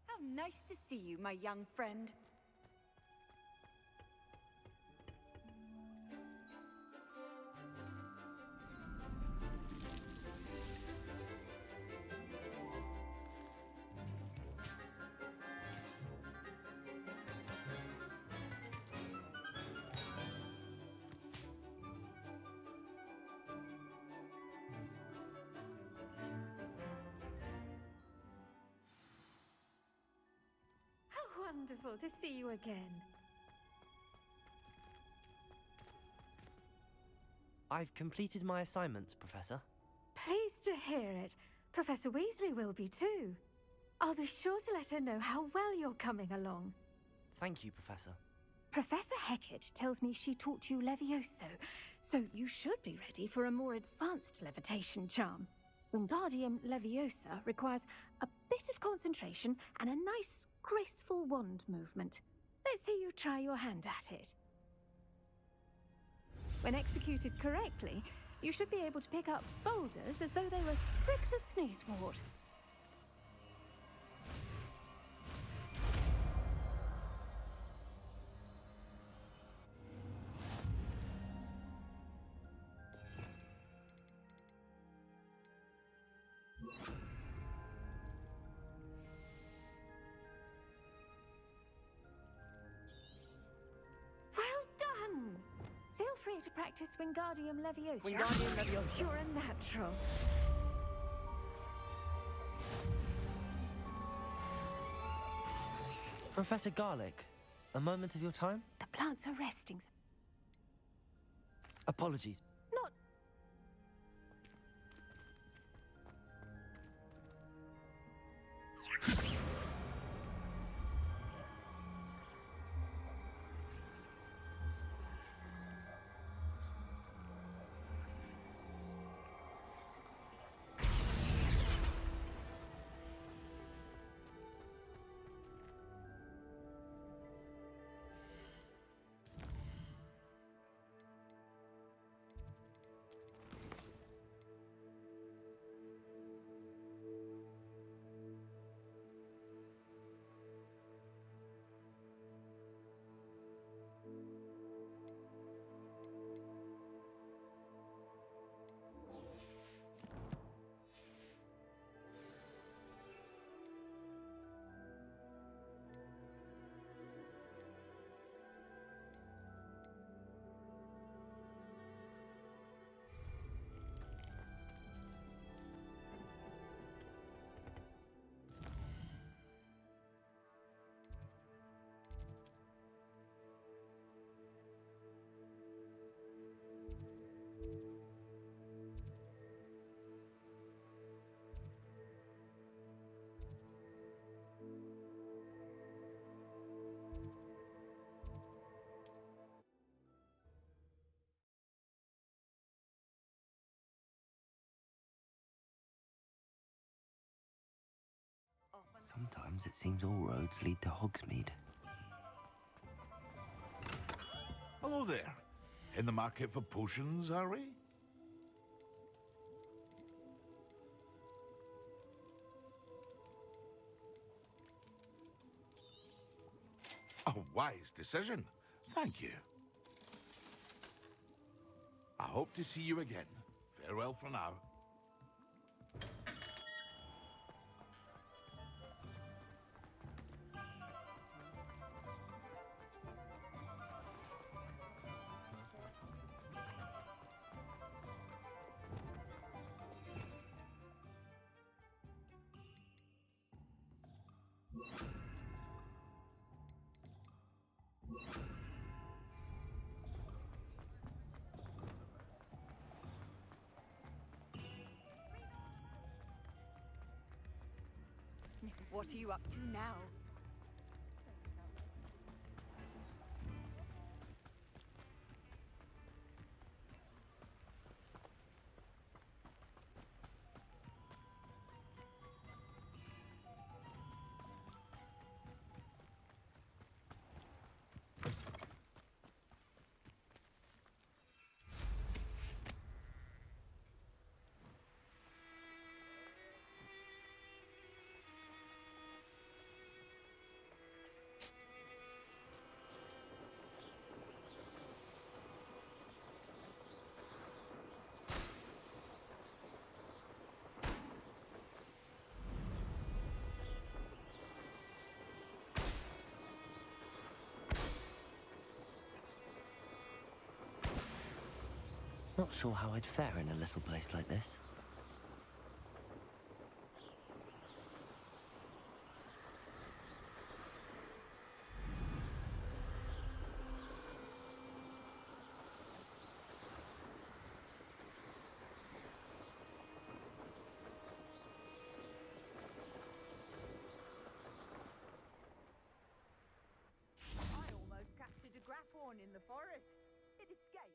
How nice to see you, my young friend. Wonderful to see you again. I've completed my assignments, Professor. Pleased to hear it. Professor Weasley will be too. I'll be sure to let her know how well you're coming along. Thank you, Professor. Professor Hecat tells me she taught you Levioso, so you should be ready for a more advanced levitation charm. Wingardium Leviosa requires a bit of concentration and a nice, graceful wand movement. Let's see you try your hand at it. When executed correctly, you should be able to pick up boulders as though they were sprigs of sneezewort. Feel free to practice Wingardium Leviosa. Wingardium Leviosa. You're a natural. Professor Garlick, a moment of your time? The plants are resting. Apologies. Not... Sometimes it seems all roads lead to Hogsmeade. Hello there. In the market for potions, are we? A wise decision. Thank you. I hope to see you again. Farewell for now. What are you up to now? Not sure how I'd fare in a little place like this. I almost captured a grapphorn in the forest. It escaped.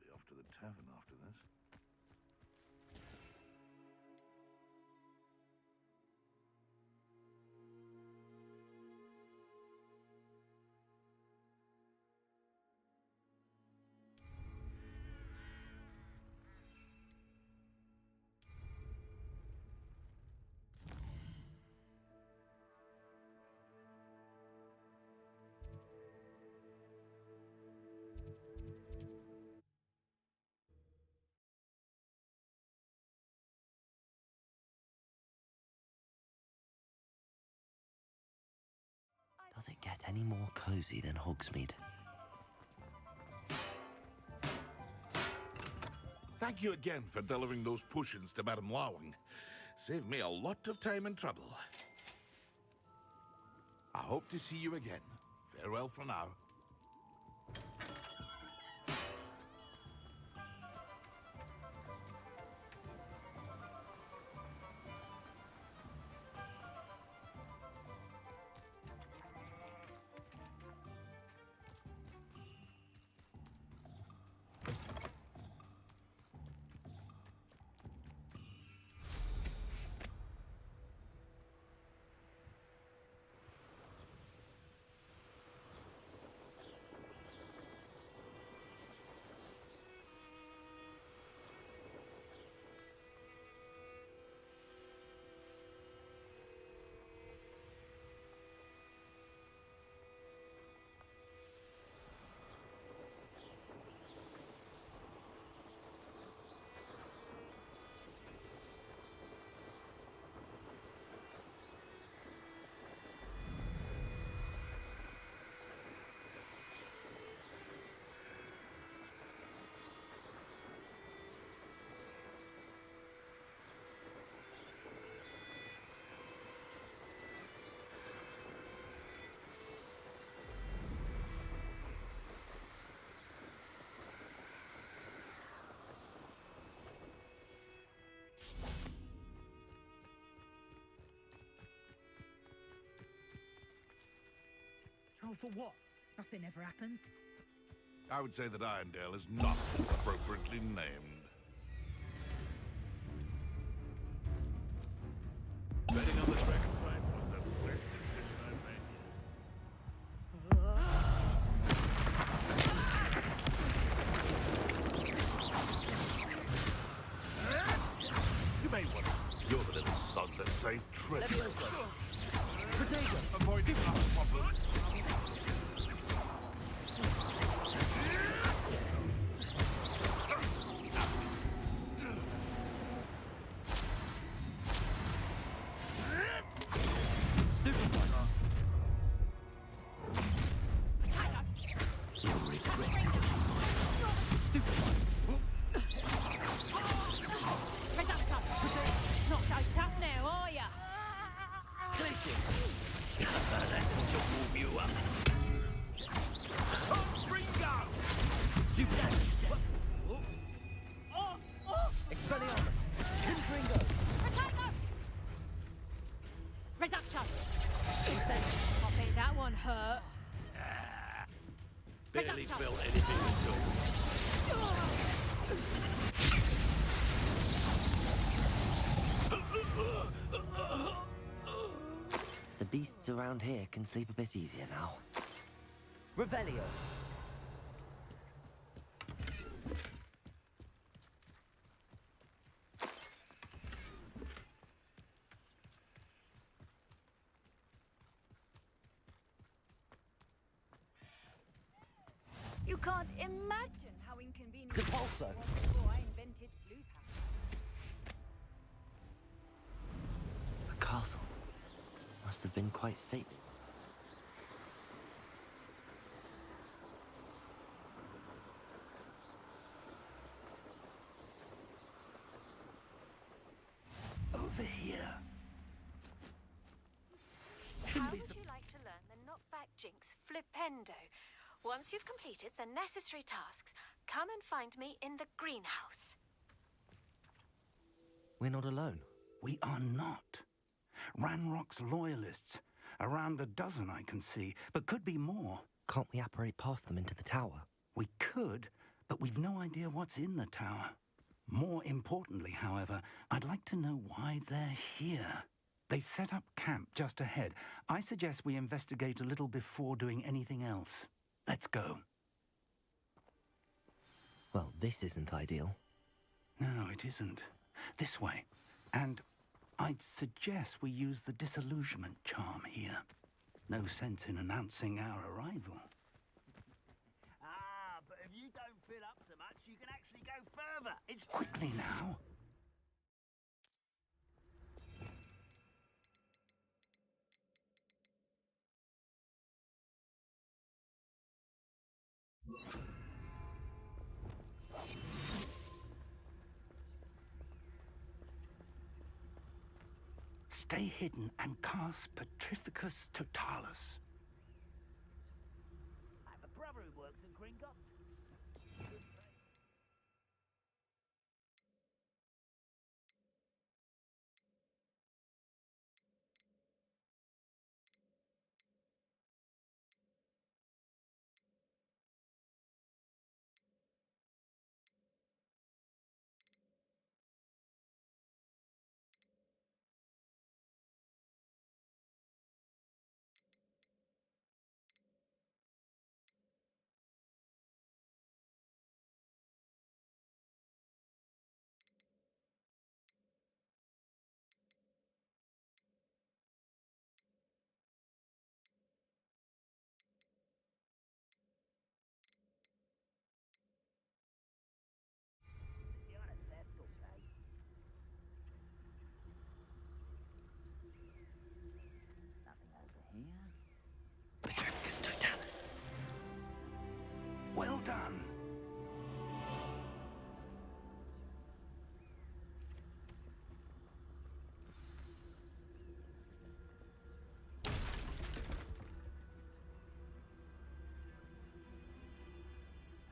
Be off to the tavern after this. Does it get any more cozy than Hogsmeade? Thank you again for delivering those potions to Madame Lawing. Saved me a lot of time and trouble. I hope to see you again. Farewell for now. So for what? Nothing ever happens. I would say that Irondale is not appropriately named. Betting on the dragon fight was the worst decision I've made yet. You may wonder, you're the little son that saved treasure. Avoiding our problems. Not so tough now, are ya? Expelliarmus! Confringo! Potato! Reducto! Insane. I bet that one hurt. Barely felt anything at all. The beasts around here can sleep a bit easier now. Revelio! You can't imagine how inconvenient Depulso. it was before I invented blue powder. A castle. Must have been quite stately. Over here. How would you like to learn the knockback jinx flipendo? Once you've completed the necessary tasks, come and find me in the greenhouse. We're not alone. We are not. Ranrock's loyalists. Around a dozen I can see, but could be more. Can't we apparate past them into the tower? We could, but we've no idea what's in the tower. More importantly, however, I'd like to know why they're here. They've set up camp just ahead. I suggest we investigate a little before doing anything else. Let's go. Well, this isn't ideal. No, it isn't. This way. And I'd suggest we use the disillusionment charm here. No sense in announcing our arrival. Ah, but if you don't fill up so much, you can actually go further. It's Quickly now. Stay hidden and cast Petrificus Totalis. I have a brother who works in Gringotts. You're on a desk all day. Nothing over here. Petrificus Totalis. Well done.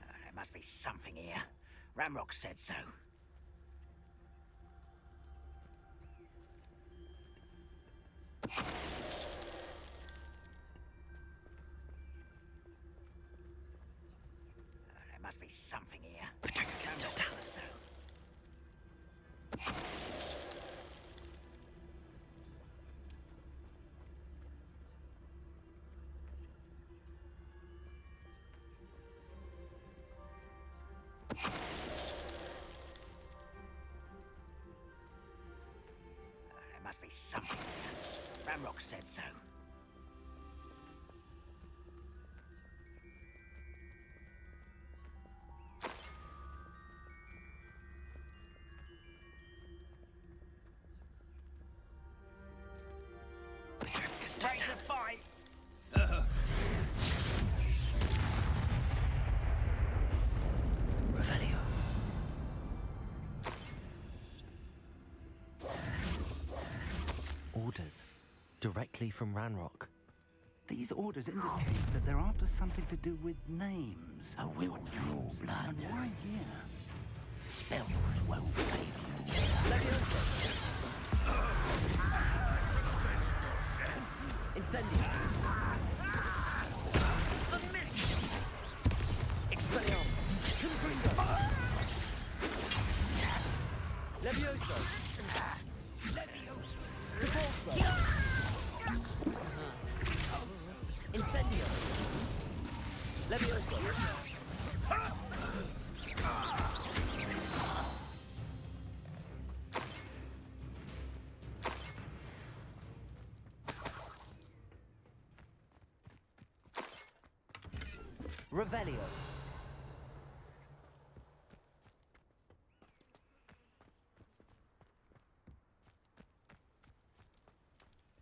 There must be something here. Ramrock said so. must be something here. Patricia can still tell us. There must be something here. Ramrock said so. Ready to fight! Revelio. Orders. Directly from Ranrock. These orders indicate that they're after something to do with names. I will draw blood. And why here? Spells won't save you. Incendio. Expelliarmus. Confringo. Levioso. Cabalso. Incendio. Levioso. Revelio.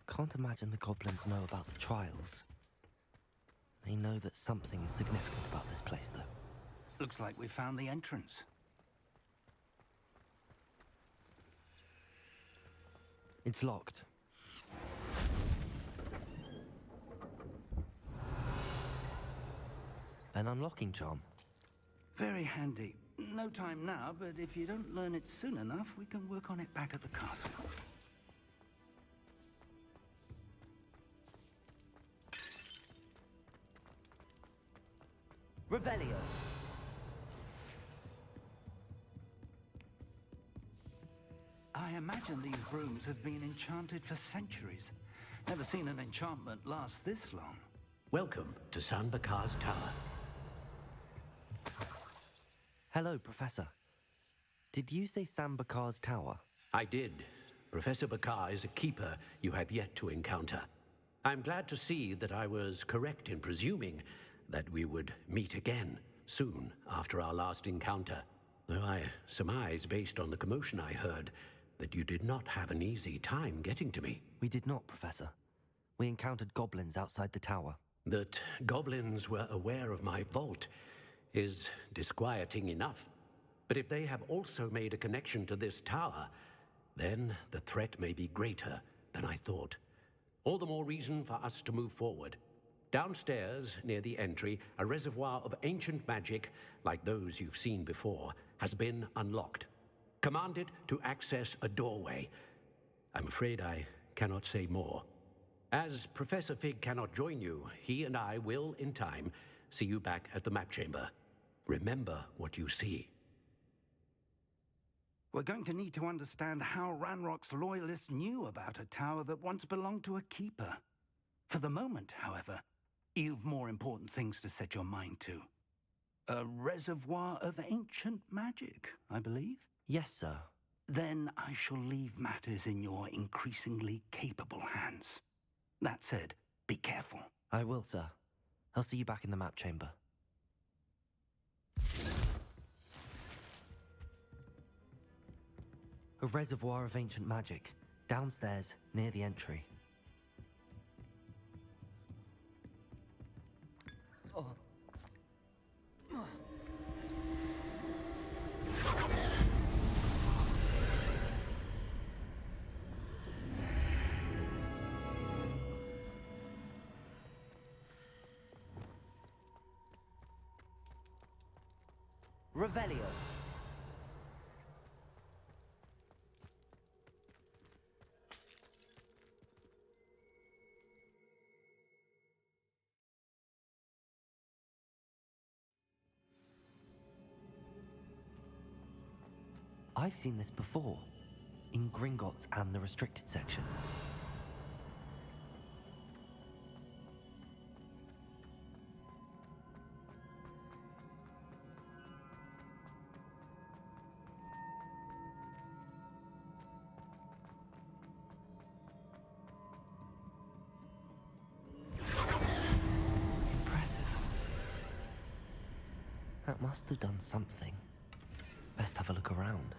Can't imagine the goblins know about the trials. They know that something is significant about this place, though. Looks like we found the entrance. It's locked. An unlocking charm. Very handy. No time now, but if you don't learn it soon enough, we can work on it back at the castle. Revelio. I imagine these rooms have been enchanted for centuries. Never seen an enchantment last this long. Welcome to San Bakar's Tower. Hello, Professor. Did you say Sam Bakar's tower? I did. Professor Bakar is a keeper you have yet to encounter. I'm glad to see that I was correct in presuming that we would meet again soon after our last encounter. Though I surmise, based on the commotion I heard, that you did not have an easy time getting to me. We did not, Professor. We encountered goblins outside the tower. That goblins were aware of my vault is disquieting enough. But if they have also made a connection to this tower, then the threat may be greater than I thought. All the more reason for us to move forward. Downstairs, near the entry, a reservoir of ancient magic, like those you've seen before, has been unlocked. Commanded to access a doorway. I'm afraid I cannot say more. As Professor Fig cannot join you, he and I will, in time, see you back at the map chamber. Remember what you see. We're going to need to understand how Ranrock's loyalists knew about a tower that once belonged to a keeper. For the moment, however, you've more important things to set your mind to. A reservoir of ancient magic, I believe? Yes, sir. Then I shall leave matters in your increasingly capable hands. That said, be careful. I will, sir. I'll see you back in the map chamber. A reservoir of ancient magic, downstairs, near the entry. Oh. Revelio. I've seen this before, in Gringotts and the restricted section. Impressive. That must have done something. Best have a look around.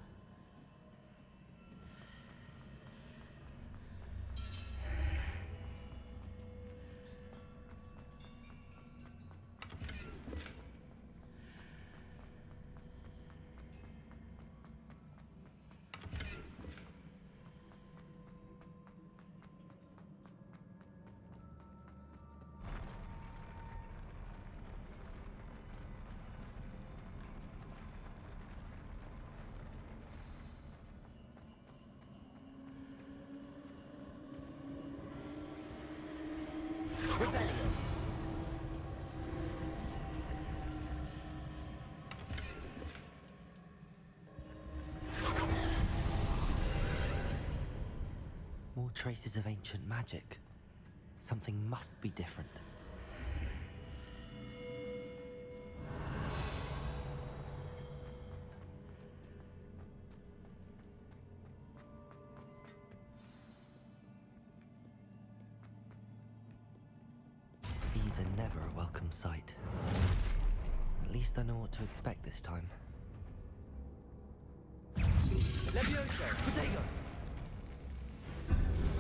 More traces of ancient magic. Something must be different. These are never a welcome sight. At least I know what to expect this time. Levioso! Potato!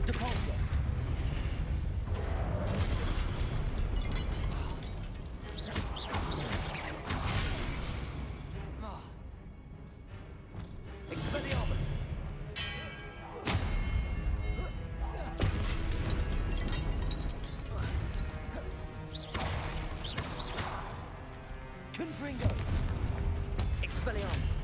Depulso! Expelliarmus! Confringo! Expelliarmus!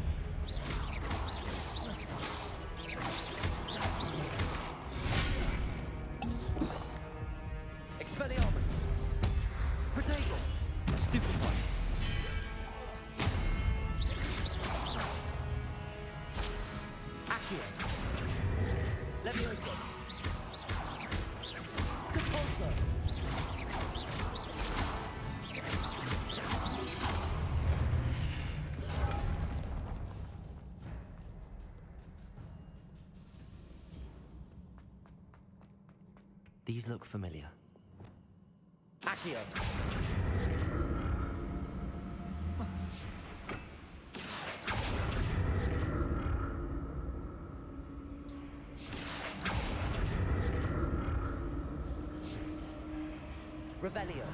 Expelliarmus! Protego! Stupid one! Accio! Levioso! Depulso! These look familiar. Accio! Revelio!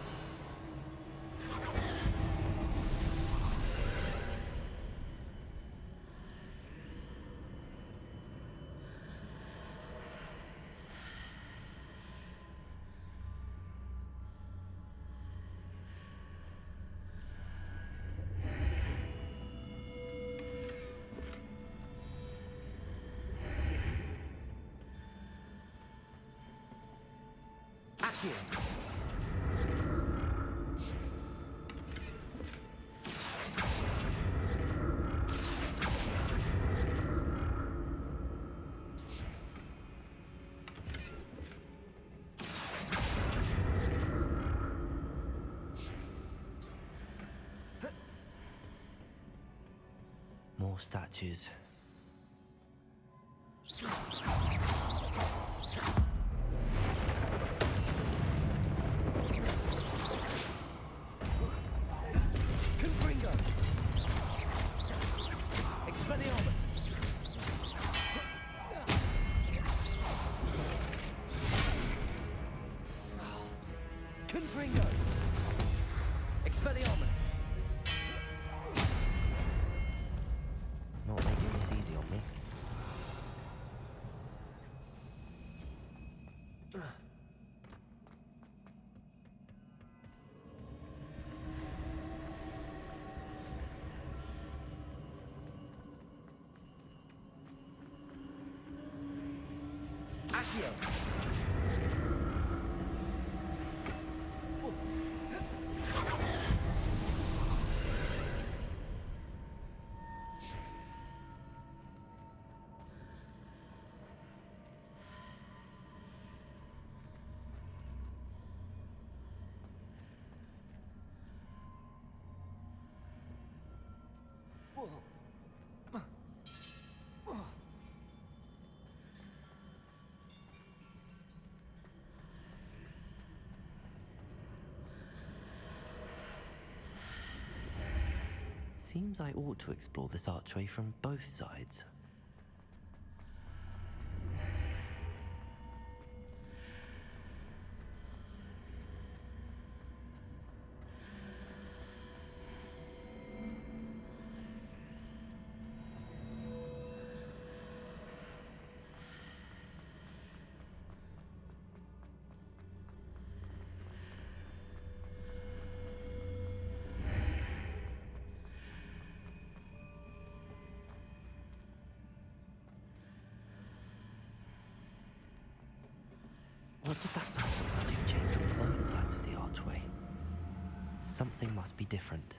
Accio! More statues. Confringo! Expelliarmus! Confringo! Expelliarmus! Not making this easy on me. Accio! Seems I ought to explore this archway from both sides. What did that burst of magic change on both sides of the archway? Something must be different.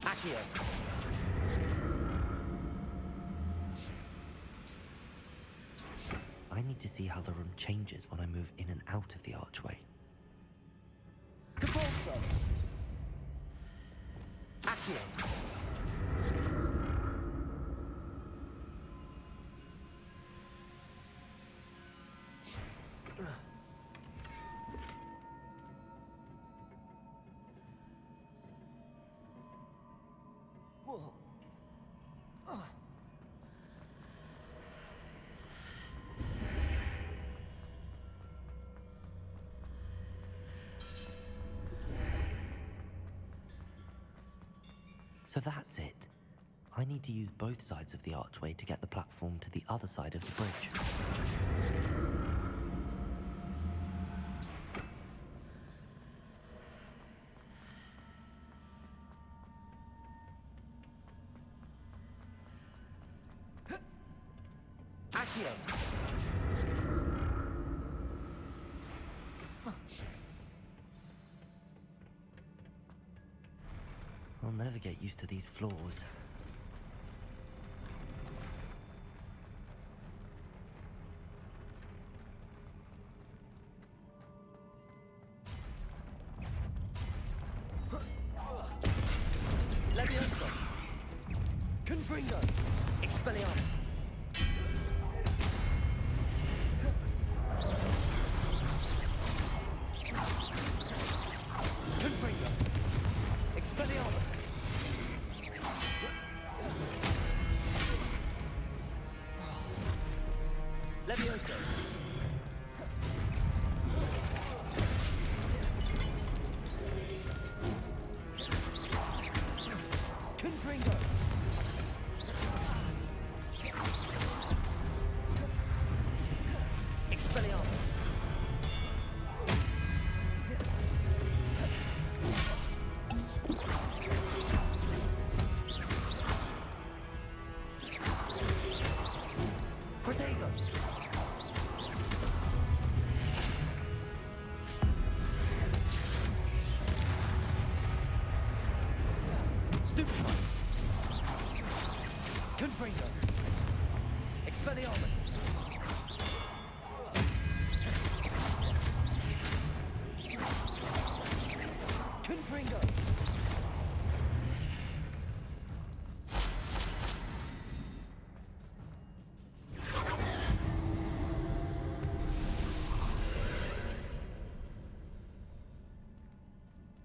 Accio. I need to see how the room changes when I move in and out of the archway. Capolso. Accio. So that's it. I need to use both sides of the archway to get the platform to the other side of the bridge. Accio. I'll never get used to these floors. Levioso. Confringo. Expelliarmus. Confringo. Expelliarmus. Levioso. Confringo. Expelliarmus. Protego. Stupefy. Confringo. Expelliarmus. Confringo.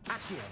Accio.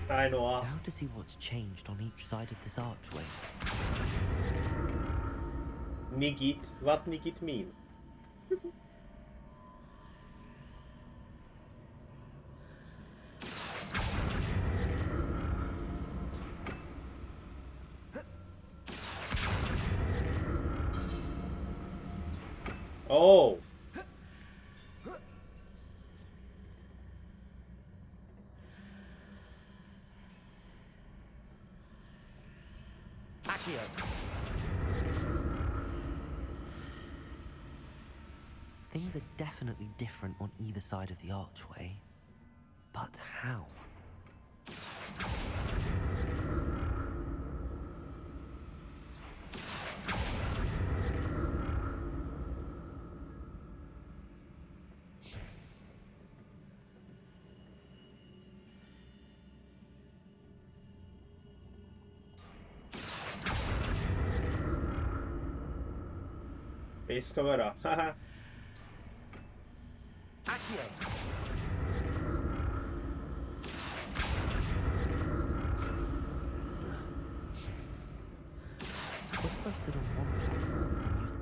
Ainoa. Now to see what's changed on each side of this archway. Nigit? What Nigit mean? Oh! Accio. Things are definitely different on either side of the archway. But how? Face cover, haha.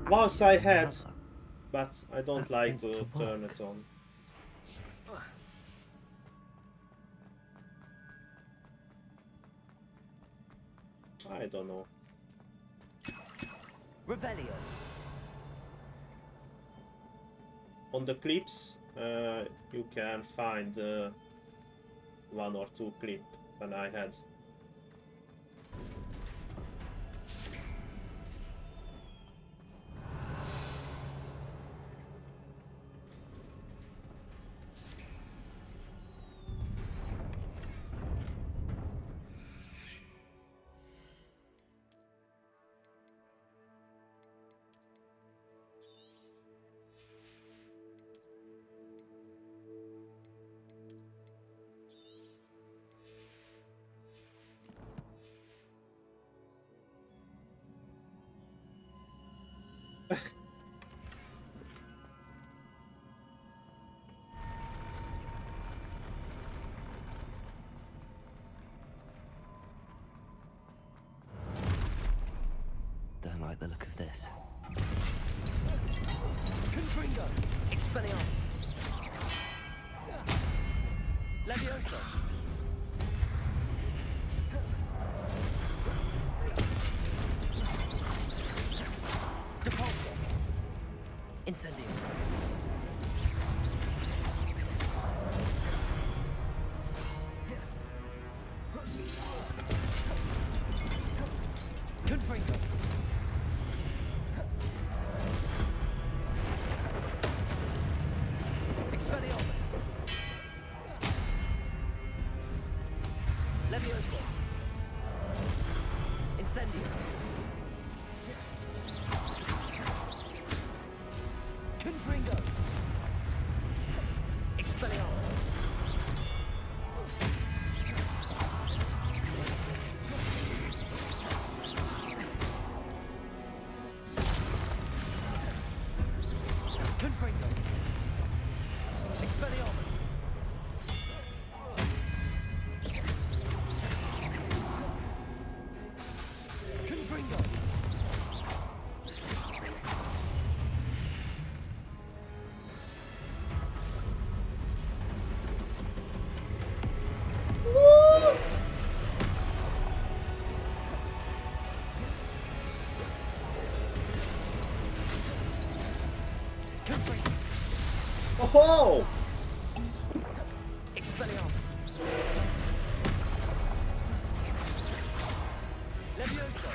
Once I had, but I don't like to turn it on. I don't know. Revelio. On the clips, you can find one or two clips when I had. Don't like the look of this. Confringo. Expelliarmus. Levioso. Depulso. Incendio. Confringo. Expelliarmus. Levioso. Incendio. Confringo. Expelliarmus. Confringo. Expelliarmus. Confringo. Confringo. Oh! Expelliarmus. Levioso.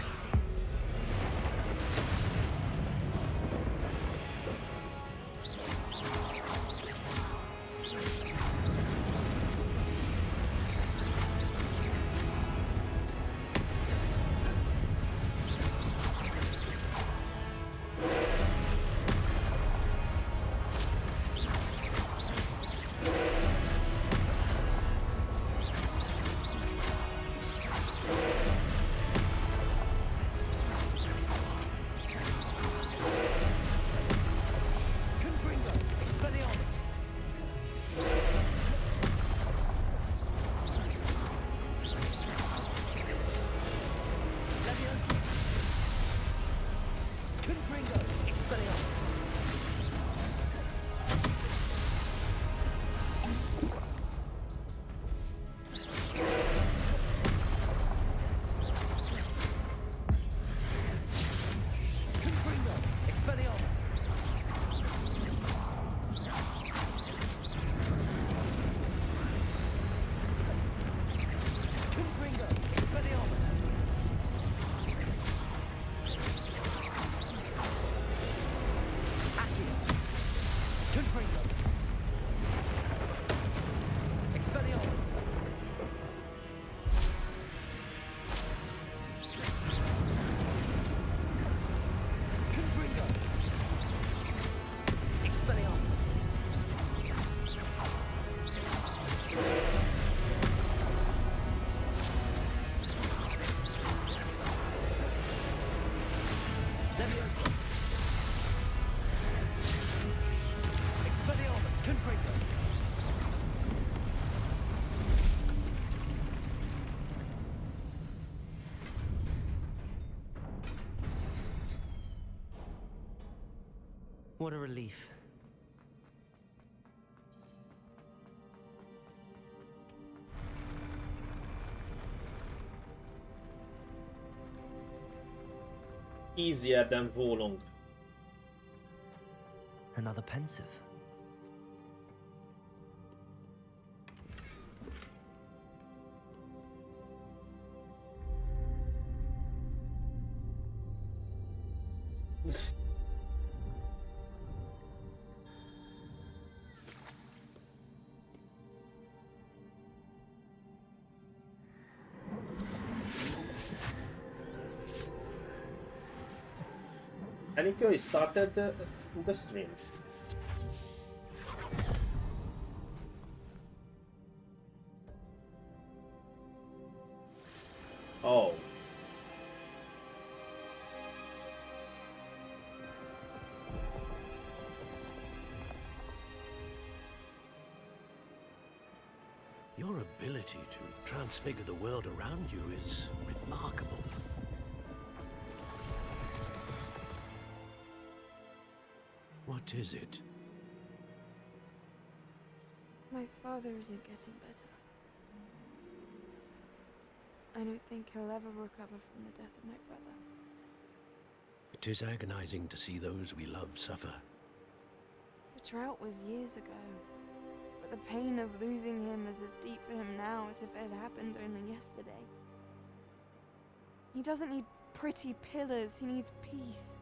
What a relief. Easier than Volong. Another pensive. I think we started the stream. Oh. Your ability to transfigure the world around you is remarkable. What is it? My father isn't getting better. I don't think he'll ever recover from the death of my brother. It is agonizing to see those we love suffer. The drought was years ago, but the pain of losing him is as deep for him now as if it had happened only yesterday. He doesn't need pretty pillars, he needs peace.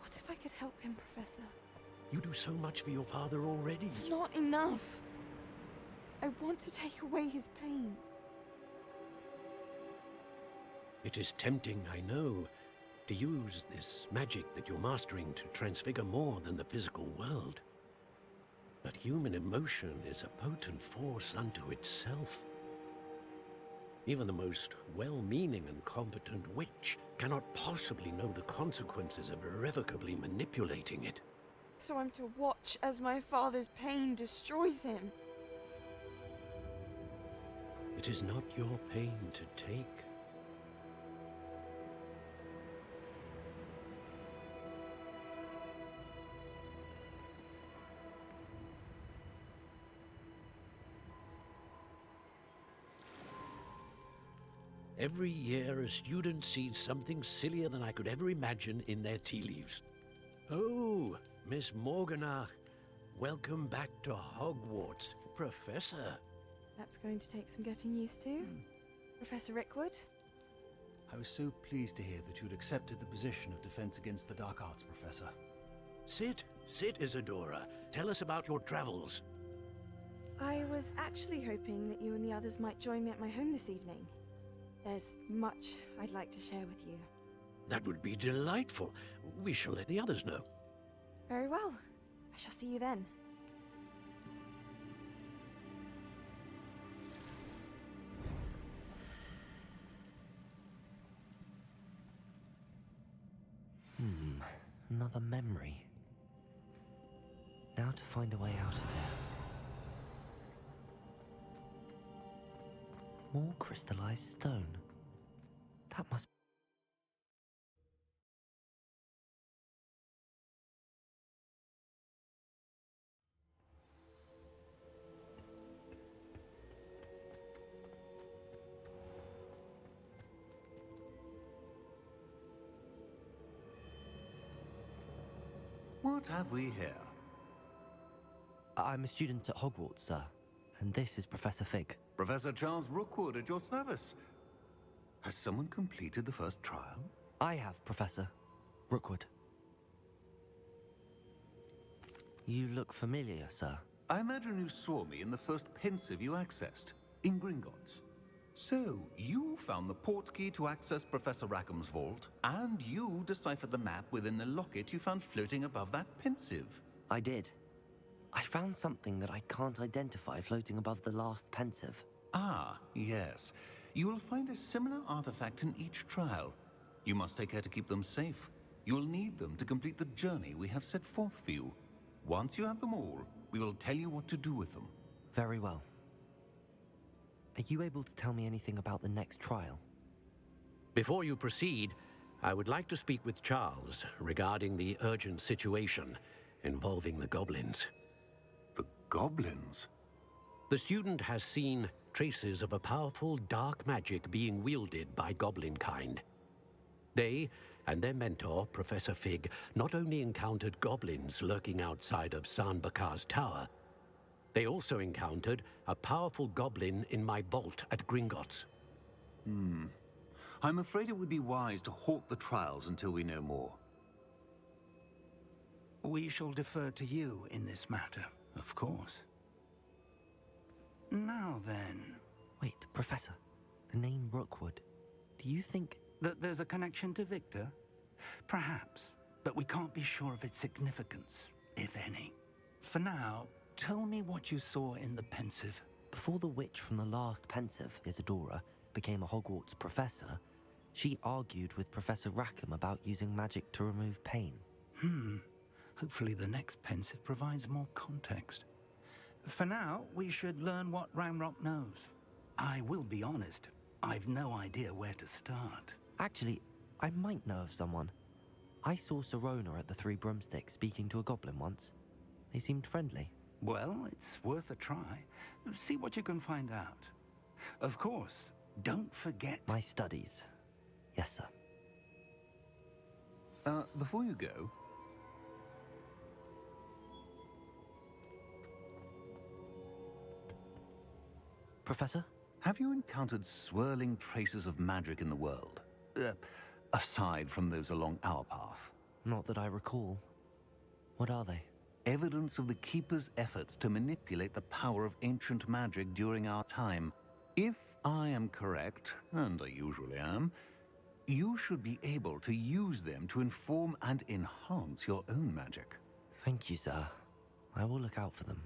What if I could help him, Professor? You do so much for your father already. It's not enough. I want to take away his pain. It is tempting, I know, to use this magic that you're mastering to transfigure more than the physical world. But human emotion is a potent force unto itself. Even the most well-meaning and competent witch cannot possibly know the consequences of irrevocably manipulating it. So I'm to watch as my father's pain destroys him. It is not your pain to take. Every year, a student sees something sillier than I could ever imagine in their tea leaves. Oh, Miss Morganach, welcome back to Hogwarts, Professor. That's going to take some getting used to. Professor Rickwood? I was so pleased to hear that you'd accepted the position of Defense Against the Dark Arts, Professor. Sit, Isadora. Tell us about your travels. I was actually hoping that you and the others might join me at my home this evening. There's much I'd like to share with you. That would be delightful. We shall let the others know. Very well. I shall see you then. Another memory. Now to find a way out of here. More crystallized stone. That must... What have we here? I'm a student at Hogwarts, sir. And this is Professor Fig. Professor Charles Rookwood at your service. Has someone completed the first trial? I have, Professor Rookwood. You look familiar, sir. I imagine you saw me in the first pensive you accessed, in Gringotts. So, you found the portkey to access Professor Rackham's vault, and you deciphered the map within the locket you found floating above that pensive. I did. I found something that I can't identify floating above the last pensive. Ah, yes. You will find a similar artifact in each trial. You must take care to keep them safe. You will need them to complete the journey we have set forth for you. Once you have them all, we will tell you what to do with them. Very well. Are you able to tell me anything about the next trial? Before you proceed, I would like to speak with Charles regarding the urgent situation involving the goblins. The goblins? The student has seen traces of a powerful dark magic being wielded by goblin kind. They and their mentor, Professor Fig, not only encountered goblins lurking outside of San Bakar's tower, they also encountered a powerful goblin in my vault at Gringotts. I'm afraid it would be wise to halt the trials until we know more. We shall defer to you in this matter, of course. Now then... Wait, Professor. The name Rookwood. Do you think... that there's a connection to Victor? Perhaps, but we can't be sure of its significance, if any. For now, tell me what you saw in the pensive. Before the witch from the last pensive, Isadora, became a Hogwarts professor, she argued with Professor Rackham about using magic to remove pain. Hopefully the next pensive provides more context. For now, we should learn what Ramrock knows. I will be honest, I've no idea where to start. Actually, I might know of someone. I saw Serona at the Three Broomsticks speaking to a goblin once. They seemed friendly. Well, it's worth a try. See what you can find out. Of course, don't forget... My studies. Yes, sir. Before you go... Professor? Have you encountered swirling traces of magic in the world? Aside from those along our path? Not that I recall. What are they? Evidence of the Keeper's efforts to manipulate the power of ancient magic during our time. If I am correct, and I usually am, you should be able to use them to inform and enhance your own magic. Thank you, sir. I will look out for them.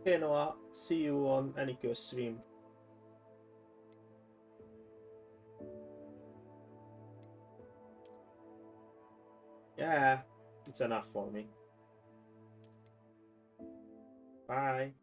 Okay, Noah, see you on Aniko stream. Yeah, it's enough for me. Bye.